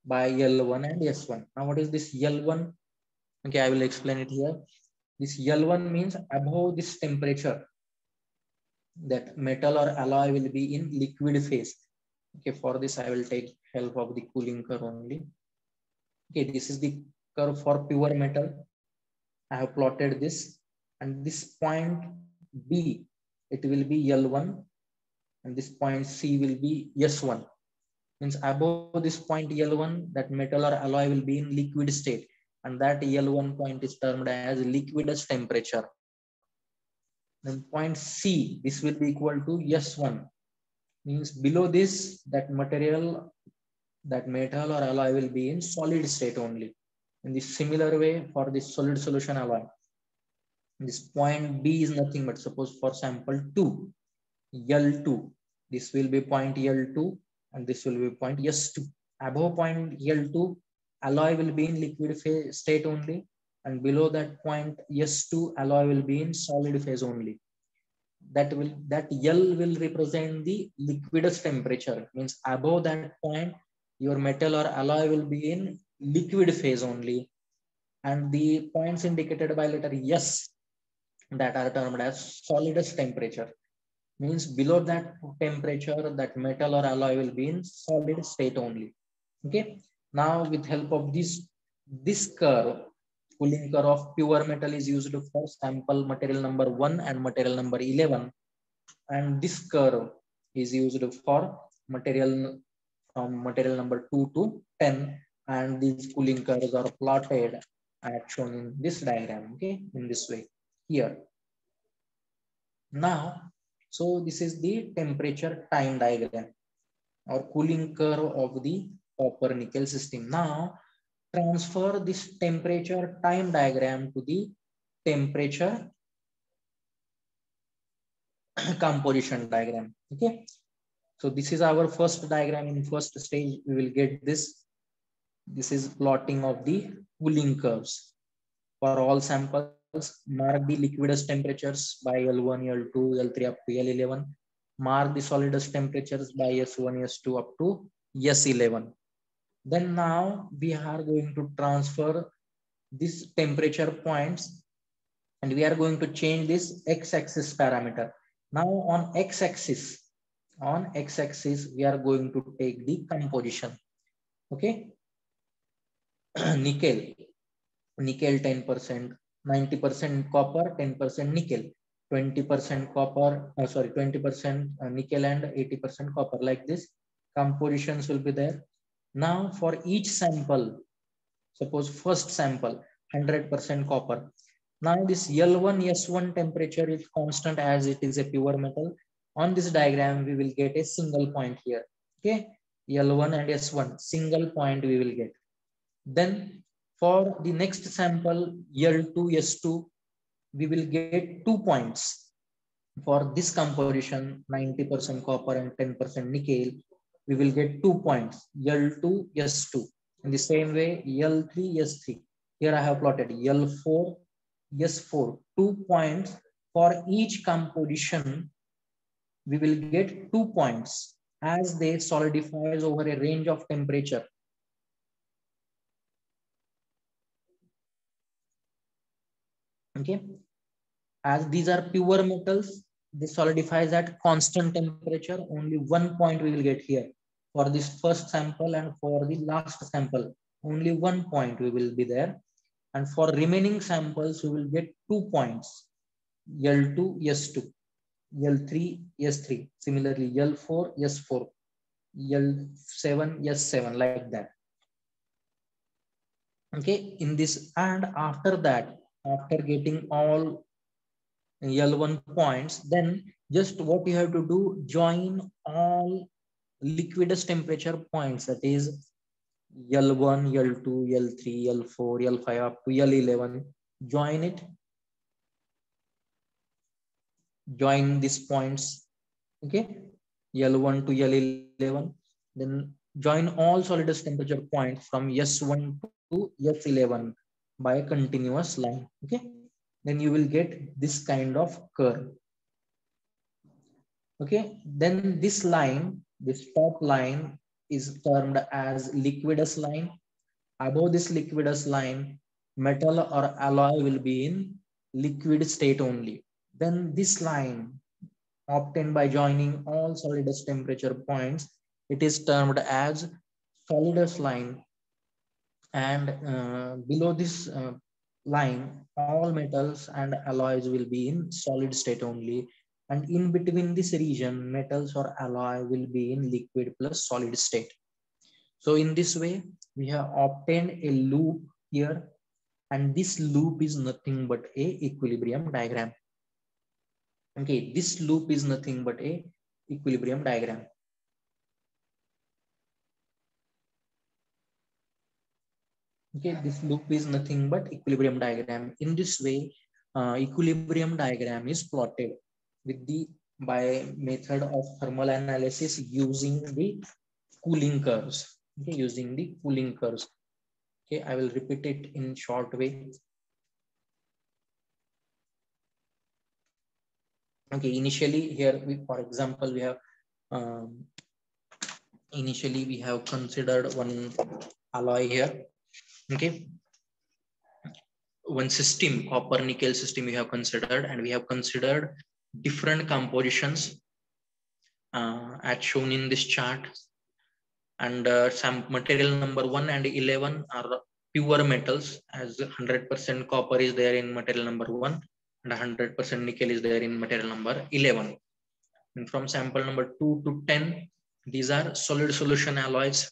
Speaker 1: by L1 and S1. Now what is this L1? Okay, I will explain it here. This L1 means above this temperature, that metal or alloy will be in liquid phase. Okay, for this I will take help of the cooling curve only. Okay, this is the curve for pure metal. I have plotted this, and this point B, it will be L1, and this point C will be S1. Means above this point L1, that metal or alloy will be in liquid state, and that L1 point is termed as liquidus temperature. Then point C, this will be equal to S1. Means below this, that metal or alloy will be in solid state only. In the similar way for this solid solution alloy, this point B is nothing but, suppose for sample 2, L2, this will be point L2 and this will be point S2. Above point L2, alloy will be in liquid phase state only, and below that point S2, alloy will be in solid phase only. That L will represent the liquidus temperature. Means above that point, your metal or alloy will be in liquid phase only, and the points indicated by letter S, that are termed as solidus temperature. Means below that temperature, that metal or alloy will be in solid state only. Okay, now with help of this curve, cooling curve of pure metal is used for sample material number 1 and material number 11. And this curve is used for material from material number 2 to 10. And these cooling curves are plotted as shown in this diagram, okay, in this way here. Now, so this is the temperature time diagram or cooling curve of the copper nickel system. Now, transfer this temperature time diagram to the temperature composition diagram. Okay, so this is our first diagram. In first stage, we will get this. This is plotting of the cooling curves for all samples. Mark the liquidus temperatures by L1, L2, L3 up to L11. Mark the solidus temperatures by S1, S2 up to S11. Then now we are going to transfer these temperature points and we are going to change this x-axis parameter. Now on x-axis, we are going to take the composition. Okay, nickel 10%, 90% copper, 10% nickel, 20% copper, 20% nickel and 80% copper. Like this, compositions will be there. Now for each sample, suppose first sample 100% copper. Now this L1 S1 temperature is constant as it is a pure metal. On this diagram, we will get a single point here. Okay, L1 and S1, single point we will get. Then for the next sample L2 S2, we will get 2 points. For this composition, 90% copper and 10% nickel, we will get 2 points, L2 S2. In the same way, L3 S3. Here I have plotted L4 S4, 2 points. For each composition, we will get 2 points as they solidifies over a range of temperature. Okay, as these are pure metals, they solidifies at constant temperature. Only 1 point we will get here for this first sample, and for the last sample, only 1 point we will be there. And for remaining samples, we will get 2 points, L2 S2, L3 S3, similarly L4 S4, L7 S7, like that. Okay, in this, and after that, after getting all L1 points, then just what you have to do, join all liquidus temperature points, that is L1, L2, L3, L4, L5 up to L11. Join it. Join these points. Okay, L1 to L11. Then join all solidus temperature points from S1 to S11 by a continuous line. Okay, then you will get this kind of curve. Okay, then this line, this top line, is termed as liquidus line. Above this liquidus line, metal or alloy will be in liquid state only. Then this line, obtained by joining all solidus temperature points, it is termed as solidus line. And below this line, all metals and alloys will be in solid state only. And in between this region, metals or alloy will be in liquid plus solid state. So in this way, we have obtained a loop here, and this loop is nothing but a equilibrium diagram. Okay, this loop is nothing but a equilibrium diagram. Okay, this loop is nothing but equilibrium diagram. In this way, equilibrium diagram is plotted with the by method of thermal analysis using the cooling curves. Okay, using the cooling curves. Okay, I will repeat it in short way. Okay, initially here we, for example, we have initially we have considered one alloy here. Okay, one system, copper nickel system we have considered, and we have considered different compositions as shown in this chart. And some material number 1 and 11 are pure metals, as 100% copper is there in material number 1 and 100% nickel is there in material number 11. And from sample number 2 to 10, these are solid solution alloys.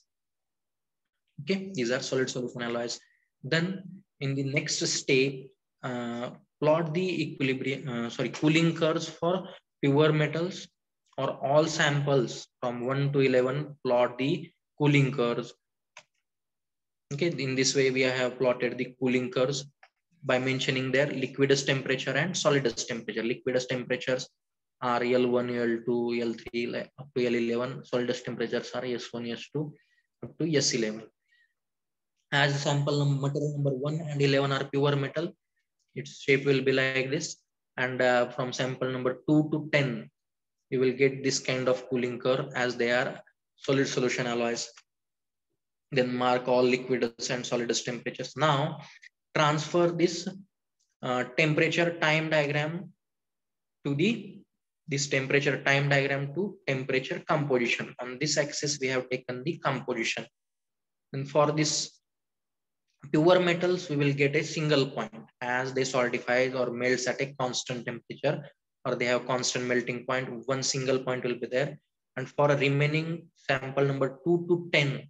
Speaker 1: Okay, these are solid solution alloys. Then in the next step, plot the cooling curves for pure metals, or all samples from 1 to 11, plot the cooling curves. Okay, in this way we have plotted the cooling curves by mentioning their liquidus temperature and solidus temperature. Liquidus temperatures are L1, L2, L3 up to L11. Solidus temperatures are S1, S2 up to S11. As sample material number 1 and 11 are pure metal, its shape will be like this. And from sample number 2 to 10, you will get this kind of cooling curve, as they are solid solution alloys. Then mark all liquidus and solidus temperatures. Now transfer this temperature time diagram to this temperature time diagram to temperature composition. On this axis we have taken the composition, and for this pure metals we will get a single point, as they solidify or melts at a constant temperature, or they have constant melting point. One single point will be there. And for a remaining sample number 2 to 10,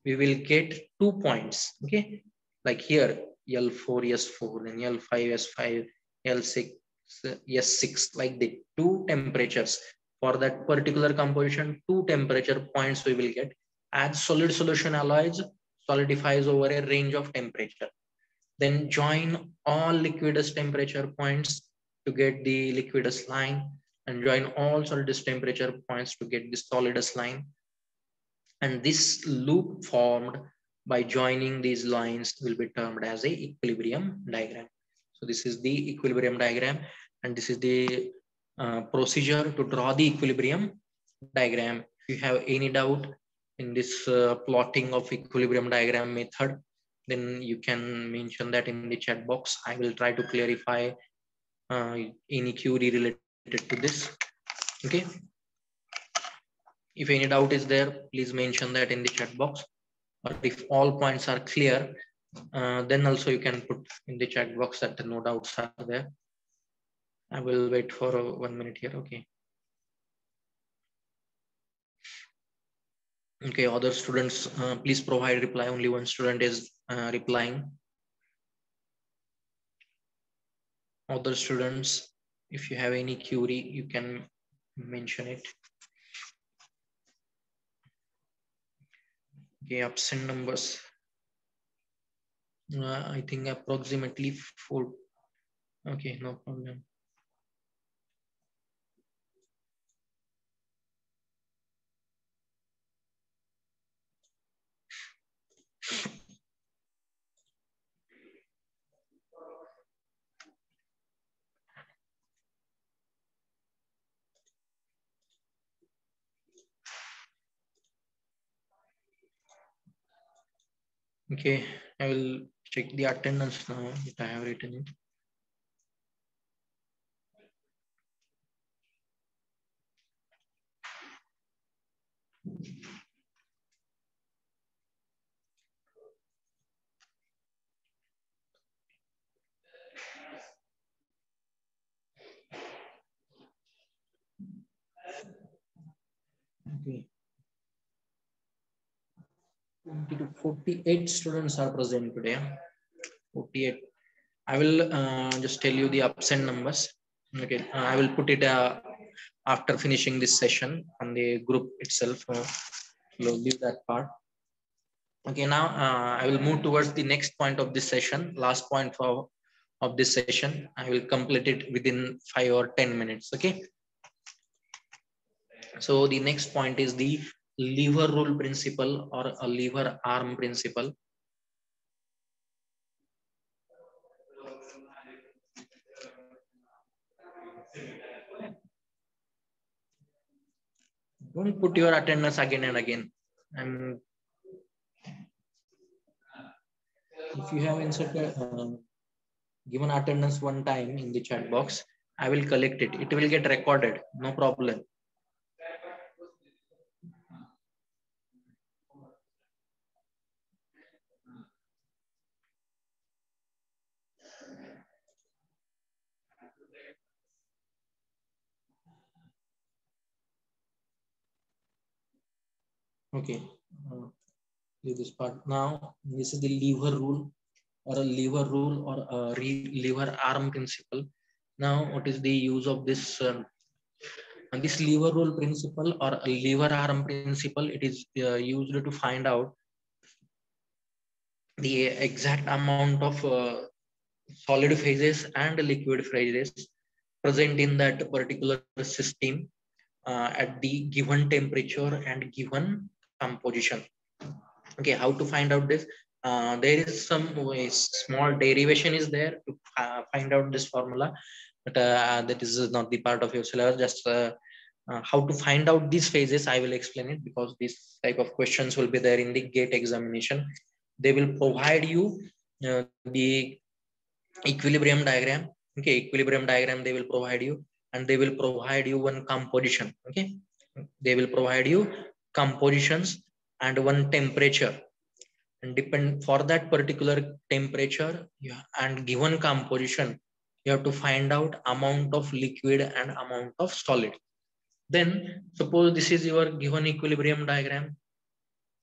Speaker 1: we will get 2 points. Okay, like here L4 S4, then L5 S5, L6 S6, like the 2 temperatures for that particular composition. 2 temperature points we will get, as solid solution alloys solidifies over a range of temperature. Then join all liquidus temperature points to get the liquidus line, and join all solidus temperature points to get the solidus line. And this loop formed by joining these lines will be termed as a equilibrium diagram. So this is the equilibrium diagram, and this is the procedure to draw the equilibrium diagram. If you have any doubt in this plotting of equilibrium diagram method, then you can mention that in the chat box. I will try to clarify any query related to this. Okay, if any doubt is there, please mention that in the chat box. Or if all points are clear, then also you can put in the chat box that no doubts are there. I will wait for 1 minute here. Okay. Okay, other students, please provide reply. Only one student is replying. Other students, if you have any query, you can mention it. Okay, absent numbers. I think approximately 4. Okay, no problem. Okay, I will check the attendance now if I have written it. Okay. 20 to 48 students are present today. 48. I will just tell you the absent numbers. Okay, I will put it after finishing this session on the group itself. We'll leave that part. Okay, now I will move towards the next point of this session. Last point of this session. I will complete it within 5 or 10 minutes. Okay. So the next point is the lever rule principle, or a lever arm principle. Don't put your attendance again and again. And if you have inserted given attendance one time in the chat box, I will collect it. It will get recorded. No problem. Okay, do this part now. This is the lever rule or a lever rule or a lever arm principle. Now, what is the use of this? This lever rule principle or a lever arm principle, it is used to find out the exact amount of solid phases and liquid phases present in that particular system at the given temperature and given composition. Okay, how to find out this? There is some small derivation is there to find out this formula, but that is not the part of your syllabus. Just how to find out these phases, I will explain it, because this type of questions will be there in the GATE examination. They will provide you the equilibrium diagram. Okay, equilibrium diagram they will provide you, and they will provide you one composition. Okay, they will provide you compositions and one temperature, and depend for that particular temperature and given composition, you have to find out amount of liquid and amount of solid. Then suppose this is your given equilibrium diagram,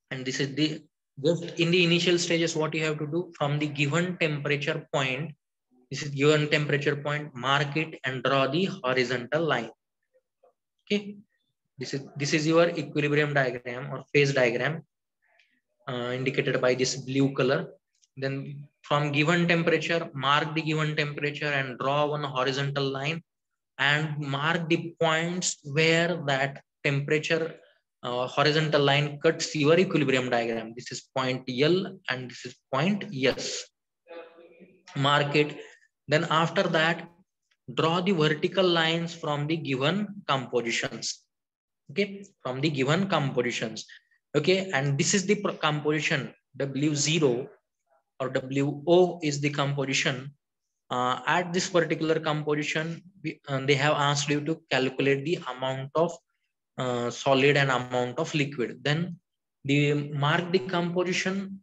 Speaker 1: and this is the just in the initial stages, what you have to do from the given temperature point. This is given temperature point, mark it and draw the horizontal line. Okay, this is your equilibrium diagram or phase diagram indicated by this blue color. Then from given temperature, mark the given temperature and draw one horizontal line, and mark the points where that temperature horizontal line cuts your equilibrium diagram. This is point L and this is point S. Mark it. Then after that, draw the vertical lines from the given compositions. Okay, from the given compositions. Okay, and this is the composition W0 or WO is the composition. At this particular composition, they have asked you to calculate the amount of solid and amount of liquid. Then they mark the composition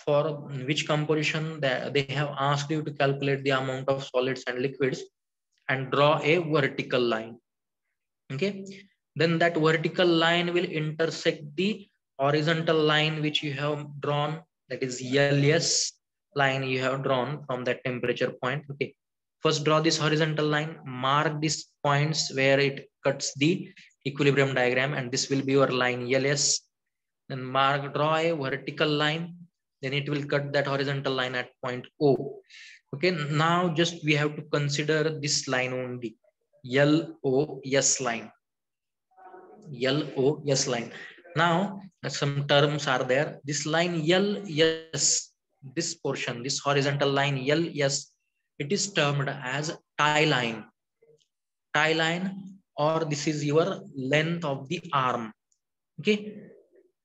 Speaker 1: for which composition they have asked you to calculate the amount of solids and liquids, and draw a vertical line. Okay, then that vertical line will intersect the horizontal line which you have drawn, that is LS line you have drawn from that temperature point. Okay, first draw this horizontal line, mark these points where it cuts the equilibrium diagram, and this will be your line LS. Then draw a vertical line, then it will cut that horizontal line at point O. Okay, now just we have to consider this line only, LOS line. LOS line. Now some terms are there. This line LS, this portion, this horizontal line LS, it is termed as tie line. Tie line, or this is your length of the arm. Okay,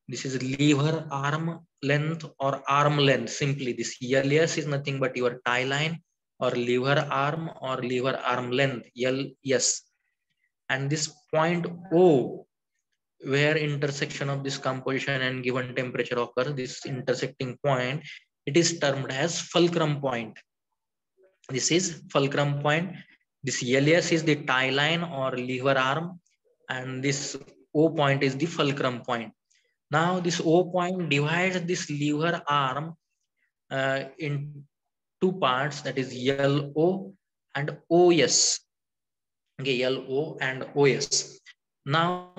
Speaker 1: this is lever arm length or arm length. Simply this LS is nothing but your tie line or lever arm length, LS. And this point O, where intersection of this composition and given temperature occurs, this intersecting point, it is termed as fulcrum point. This is fulcrum point. This LS is the tie line or lever arm, and this O point is the fulcrum point. Now this O point divides this lever arm in two parts, that is LO and OS. Okay, LO and OS. Now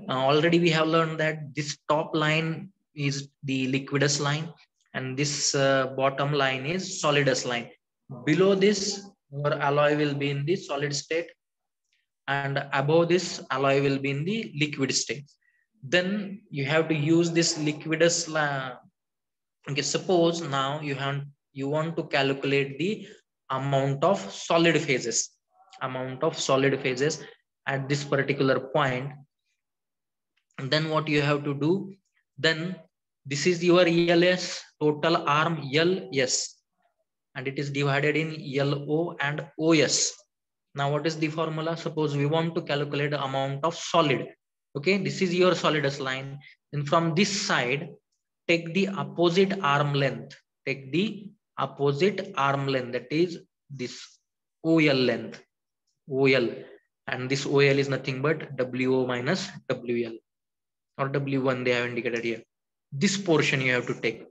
Speaker 1: already we have learned that this top line is the liquidus line, and this bottom line is solidus line. Below this, your alloy will be in the solid state, and above this alloy will be in the liquid state. Then you have to use this liquidus line. Okay, suppose now you want to calculate the amount of solid phases at this particular point. And then what you have to do, then this is your ELS, total arm LS, and it is divided in LO and OS. Now what is the formula? Suppose we want to calculate the amount of solid. Okay, this is your solidus line, and from this side take the opposite arm length, that is this OL length, OL, and this OL is nothing but WO minus WL. or W1 they have indicated here. This portion you have to take.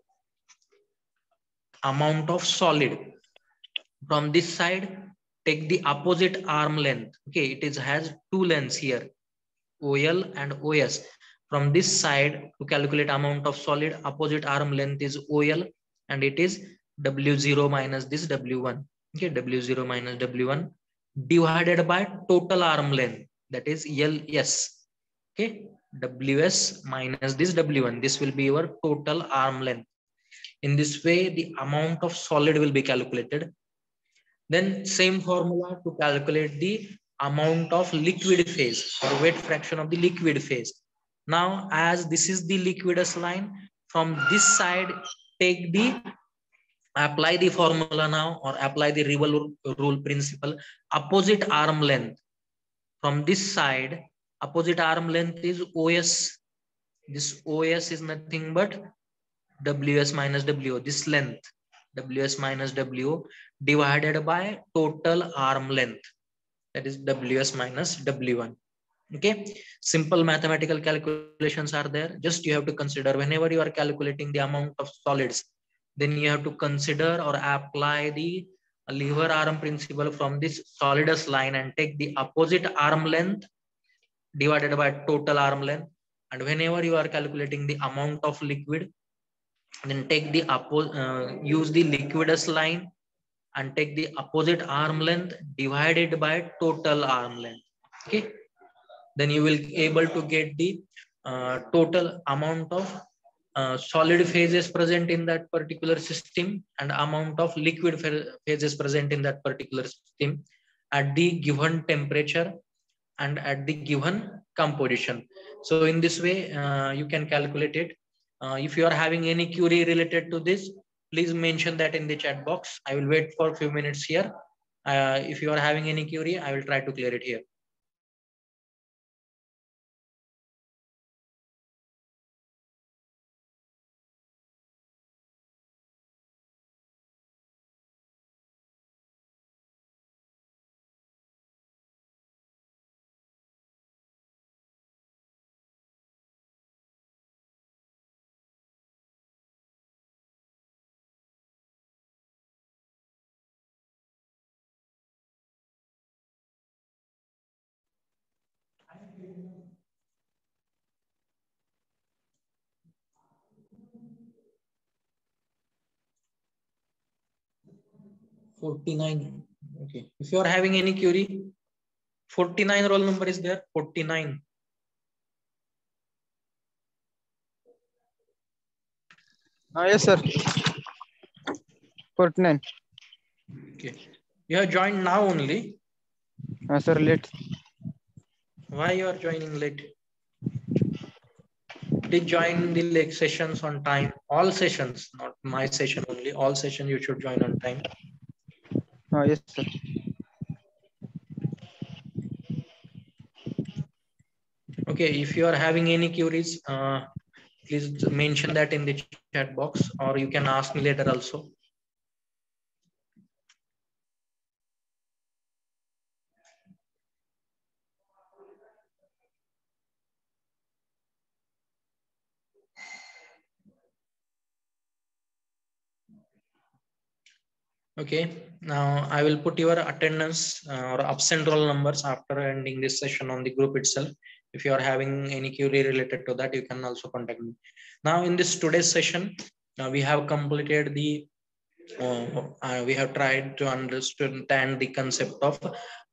Speaker 1: Amount of solid. From this side, take the opposite arm length. Okay, it is has two lengths here, OL and OS. From this side, to calculate amount of solid, opposite arm length is OL, and it is W0 minus this W1. Okay, W0 minus W1 divided by total arm length, that is LS. Okay, WS minus this W1. This will be your total arm length. In this way, the amount of solid will be calculated. Then same formula to calculate the amount of liquid phase or weight fraction of the liquid phase. Now, as this is the liquidus line, from this side, apply the formula now, or apply the Reval rule principle. Opposite arm length. From this side, opposite arm length is OS. This OS is nothing but WS minus WO, this length, WS minus WO divided by total arm length, that is WS minus W1. Okay, simple mathematical calculations are there. Just you have to consider whenever you are calculating the amount of solids, then you have to consider or apply the lever arm principle from this solidus line and take the opposite arm length divided by total arm length. And whenever you are calculating the amount of liquid, then take the use the liquidus line and take the opposite arm length divided by total arm length. Okay, then you will able to get the total amount of solid phases present in that particular system and amount of liquid phases present in that particular system at the given temperature and at the given composition. So in this way, you can calculate it. If you are having any query related to this, please mention that in the chat box. I will wait for a few minutes here. If you are having any query, I will try to clear it here. (49). Okay. If you are having any query, 49 roll number is there. 49.
Speaker 9: Yes, sir. 49.
Speaker 1: Okay. You have joined now only.
Speaker 9: Sir, late.
Speaker 1: Why you are joining late? Please join the like sessions on time. All sessions, not my session only. All sessions you should join on time.
Speaker 9: Yes, sir.
Speaker 1: Okay, if you are having any queries, please mention that in the chat box, or you can ask me later also. Okay, now I will put your attendance or absent roll numbers after ending this session on the group itself. If you are having any query related to that, you can also contact me. Now in this today's session, we have completed the, we have tried to understand the concept of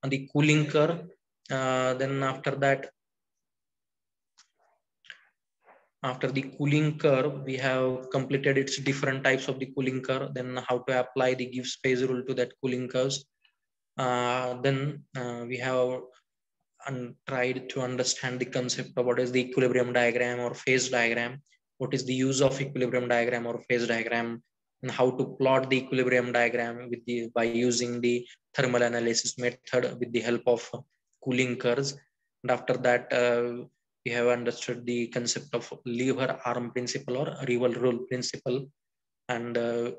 Speaker 1: the cooling curve. Then after that, after the cooling curve, we have completed its different types of the cooling curve, then how to apply the Gibbs phase rule to that cooling curves. Then we have tried to understand the concept of what is the equilibrium diagram or phase diagram, what is the use of equilibrium diagram or phase diagram, and how to plot the equilibrium diagram with the by using the thermal analysis method with the help of cooling curves. And after that, we have understood the concept of lever arm principle or Reval rule principle, and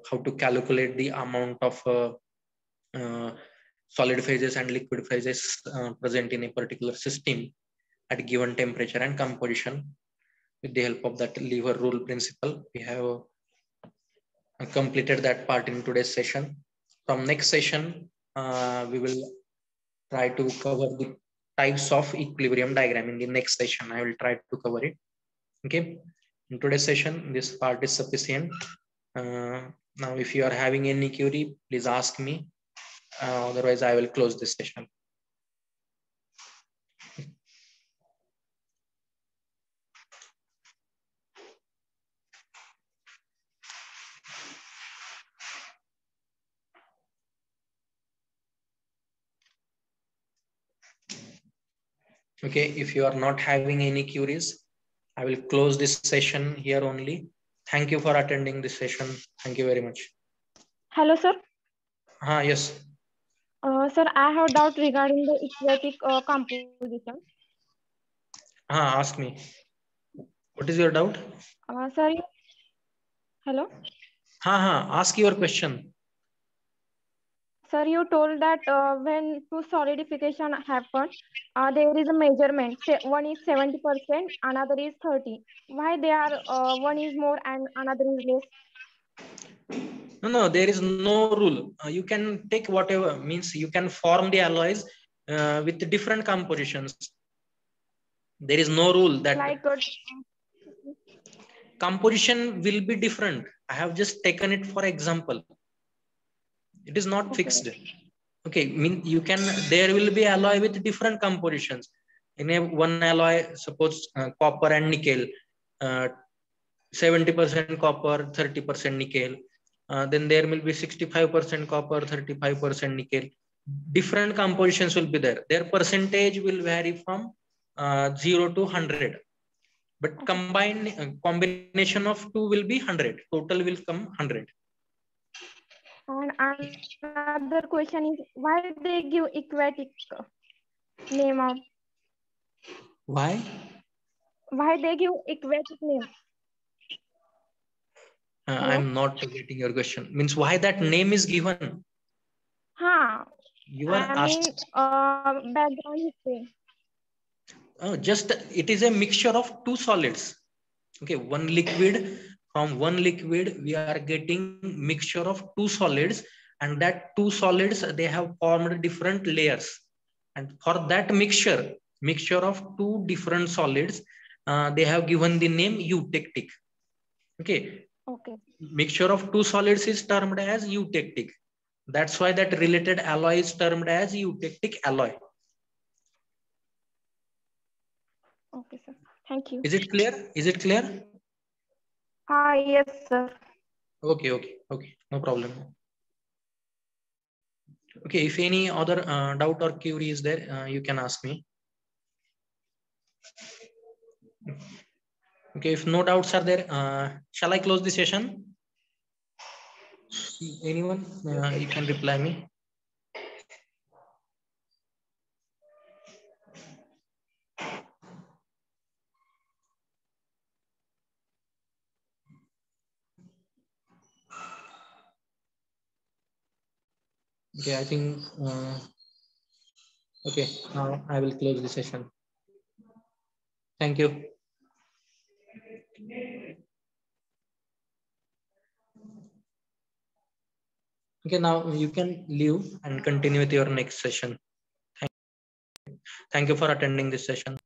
Speaker 1: how to calculate the amount of solid phases and liquid phases present in a particular system at given temperature and composition. with the help of that lever rule principle. We have completed that part in today's session. From next session, we will try to cover the types of equilibrium diagram. In the next session, I will try to cover it. Okay. In today's session, this part is sufficient. Now, if you are having any query, please ask me. Otherwise, I will close this session. Okay, if you are not having any queries, I will close this session here only. Thank you for attending this session. Thank you very much.
Speaker 11: Hello, sir.
Speaker 1: Yes.
Speaker 11: Sir, I have doubt regarding the equatic composition.
Speaker 1: Ask me. What is your doubt?
Speaker 11: Sir, hello.
Speaker 1: Ask your question.
Speaker 11: Sir, you told that when two solidification happen, there is a measurement. Say one is 70%, another is 30. Why they are one is more and another is less?
Speaker 1: No, there is no rule. You can take whatever, means you can form the alloys with different compositions. There is no rule that
Speaker 11: like
Speaker 1: composition will be different. I have just taken it for example. It is not fixed. Okay, you can, there will be alloy with different compositions. In a one alloy, suppose copper and nickel, 70% copper, 30% nickel. Then there will be 65% copper, 35% nickel. Different compositions will be there. Their percentage will vary from 0 to 100. But combination of two will be 100. Total will come 100.
Speaker 11: And another question is, why they give equatic name of?
Speaker 1: Why?
Speaker 11: Why they give equatic name?
Speaker 1: I'm not getting your question. Means why that name is given? You are asking.
Speaker 11: Background history.
Speaker 1: Just it is a mixture of two solids. Okay, one liquid. From one liquid, we are getting mixture of two solids, and that two solids, they have formed different layers. And for that mixture of two different solids, they have given the name eutectic. Okay. Mixture of two solids is termed as eutectic. That's why that related alloy is termed as eutectic alloy.
Speaker 11: Okay, sir. Thank you.
Speaker 1: Is it clear? Is it clear?
Speaker 11: Yes, sir.
Speaker 1: Okay. No problem. Okay, if any other doubt or query is there, you can ask me. Okay, if no doubts are there, shall I close the session? Anyone? You can reply me. Okay, I think, okay, now I will close the session. Thank you. Okay, now you can leave and continue with your next session. Thank you for attending this session.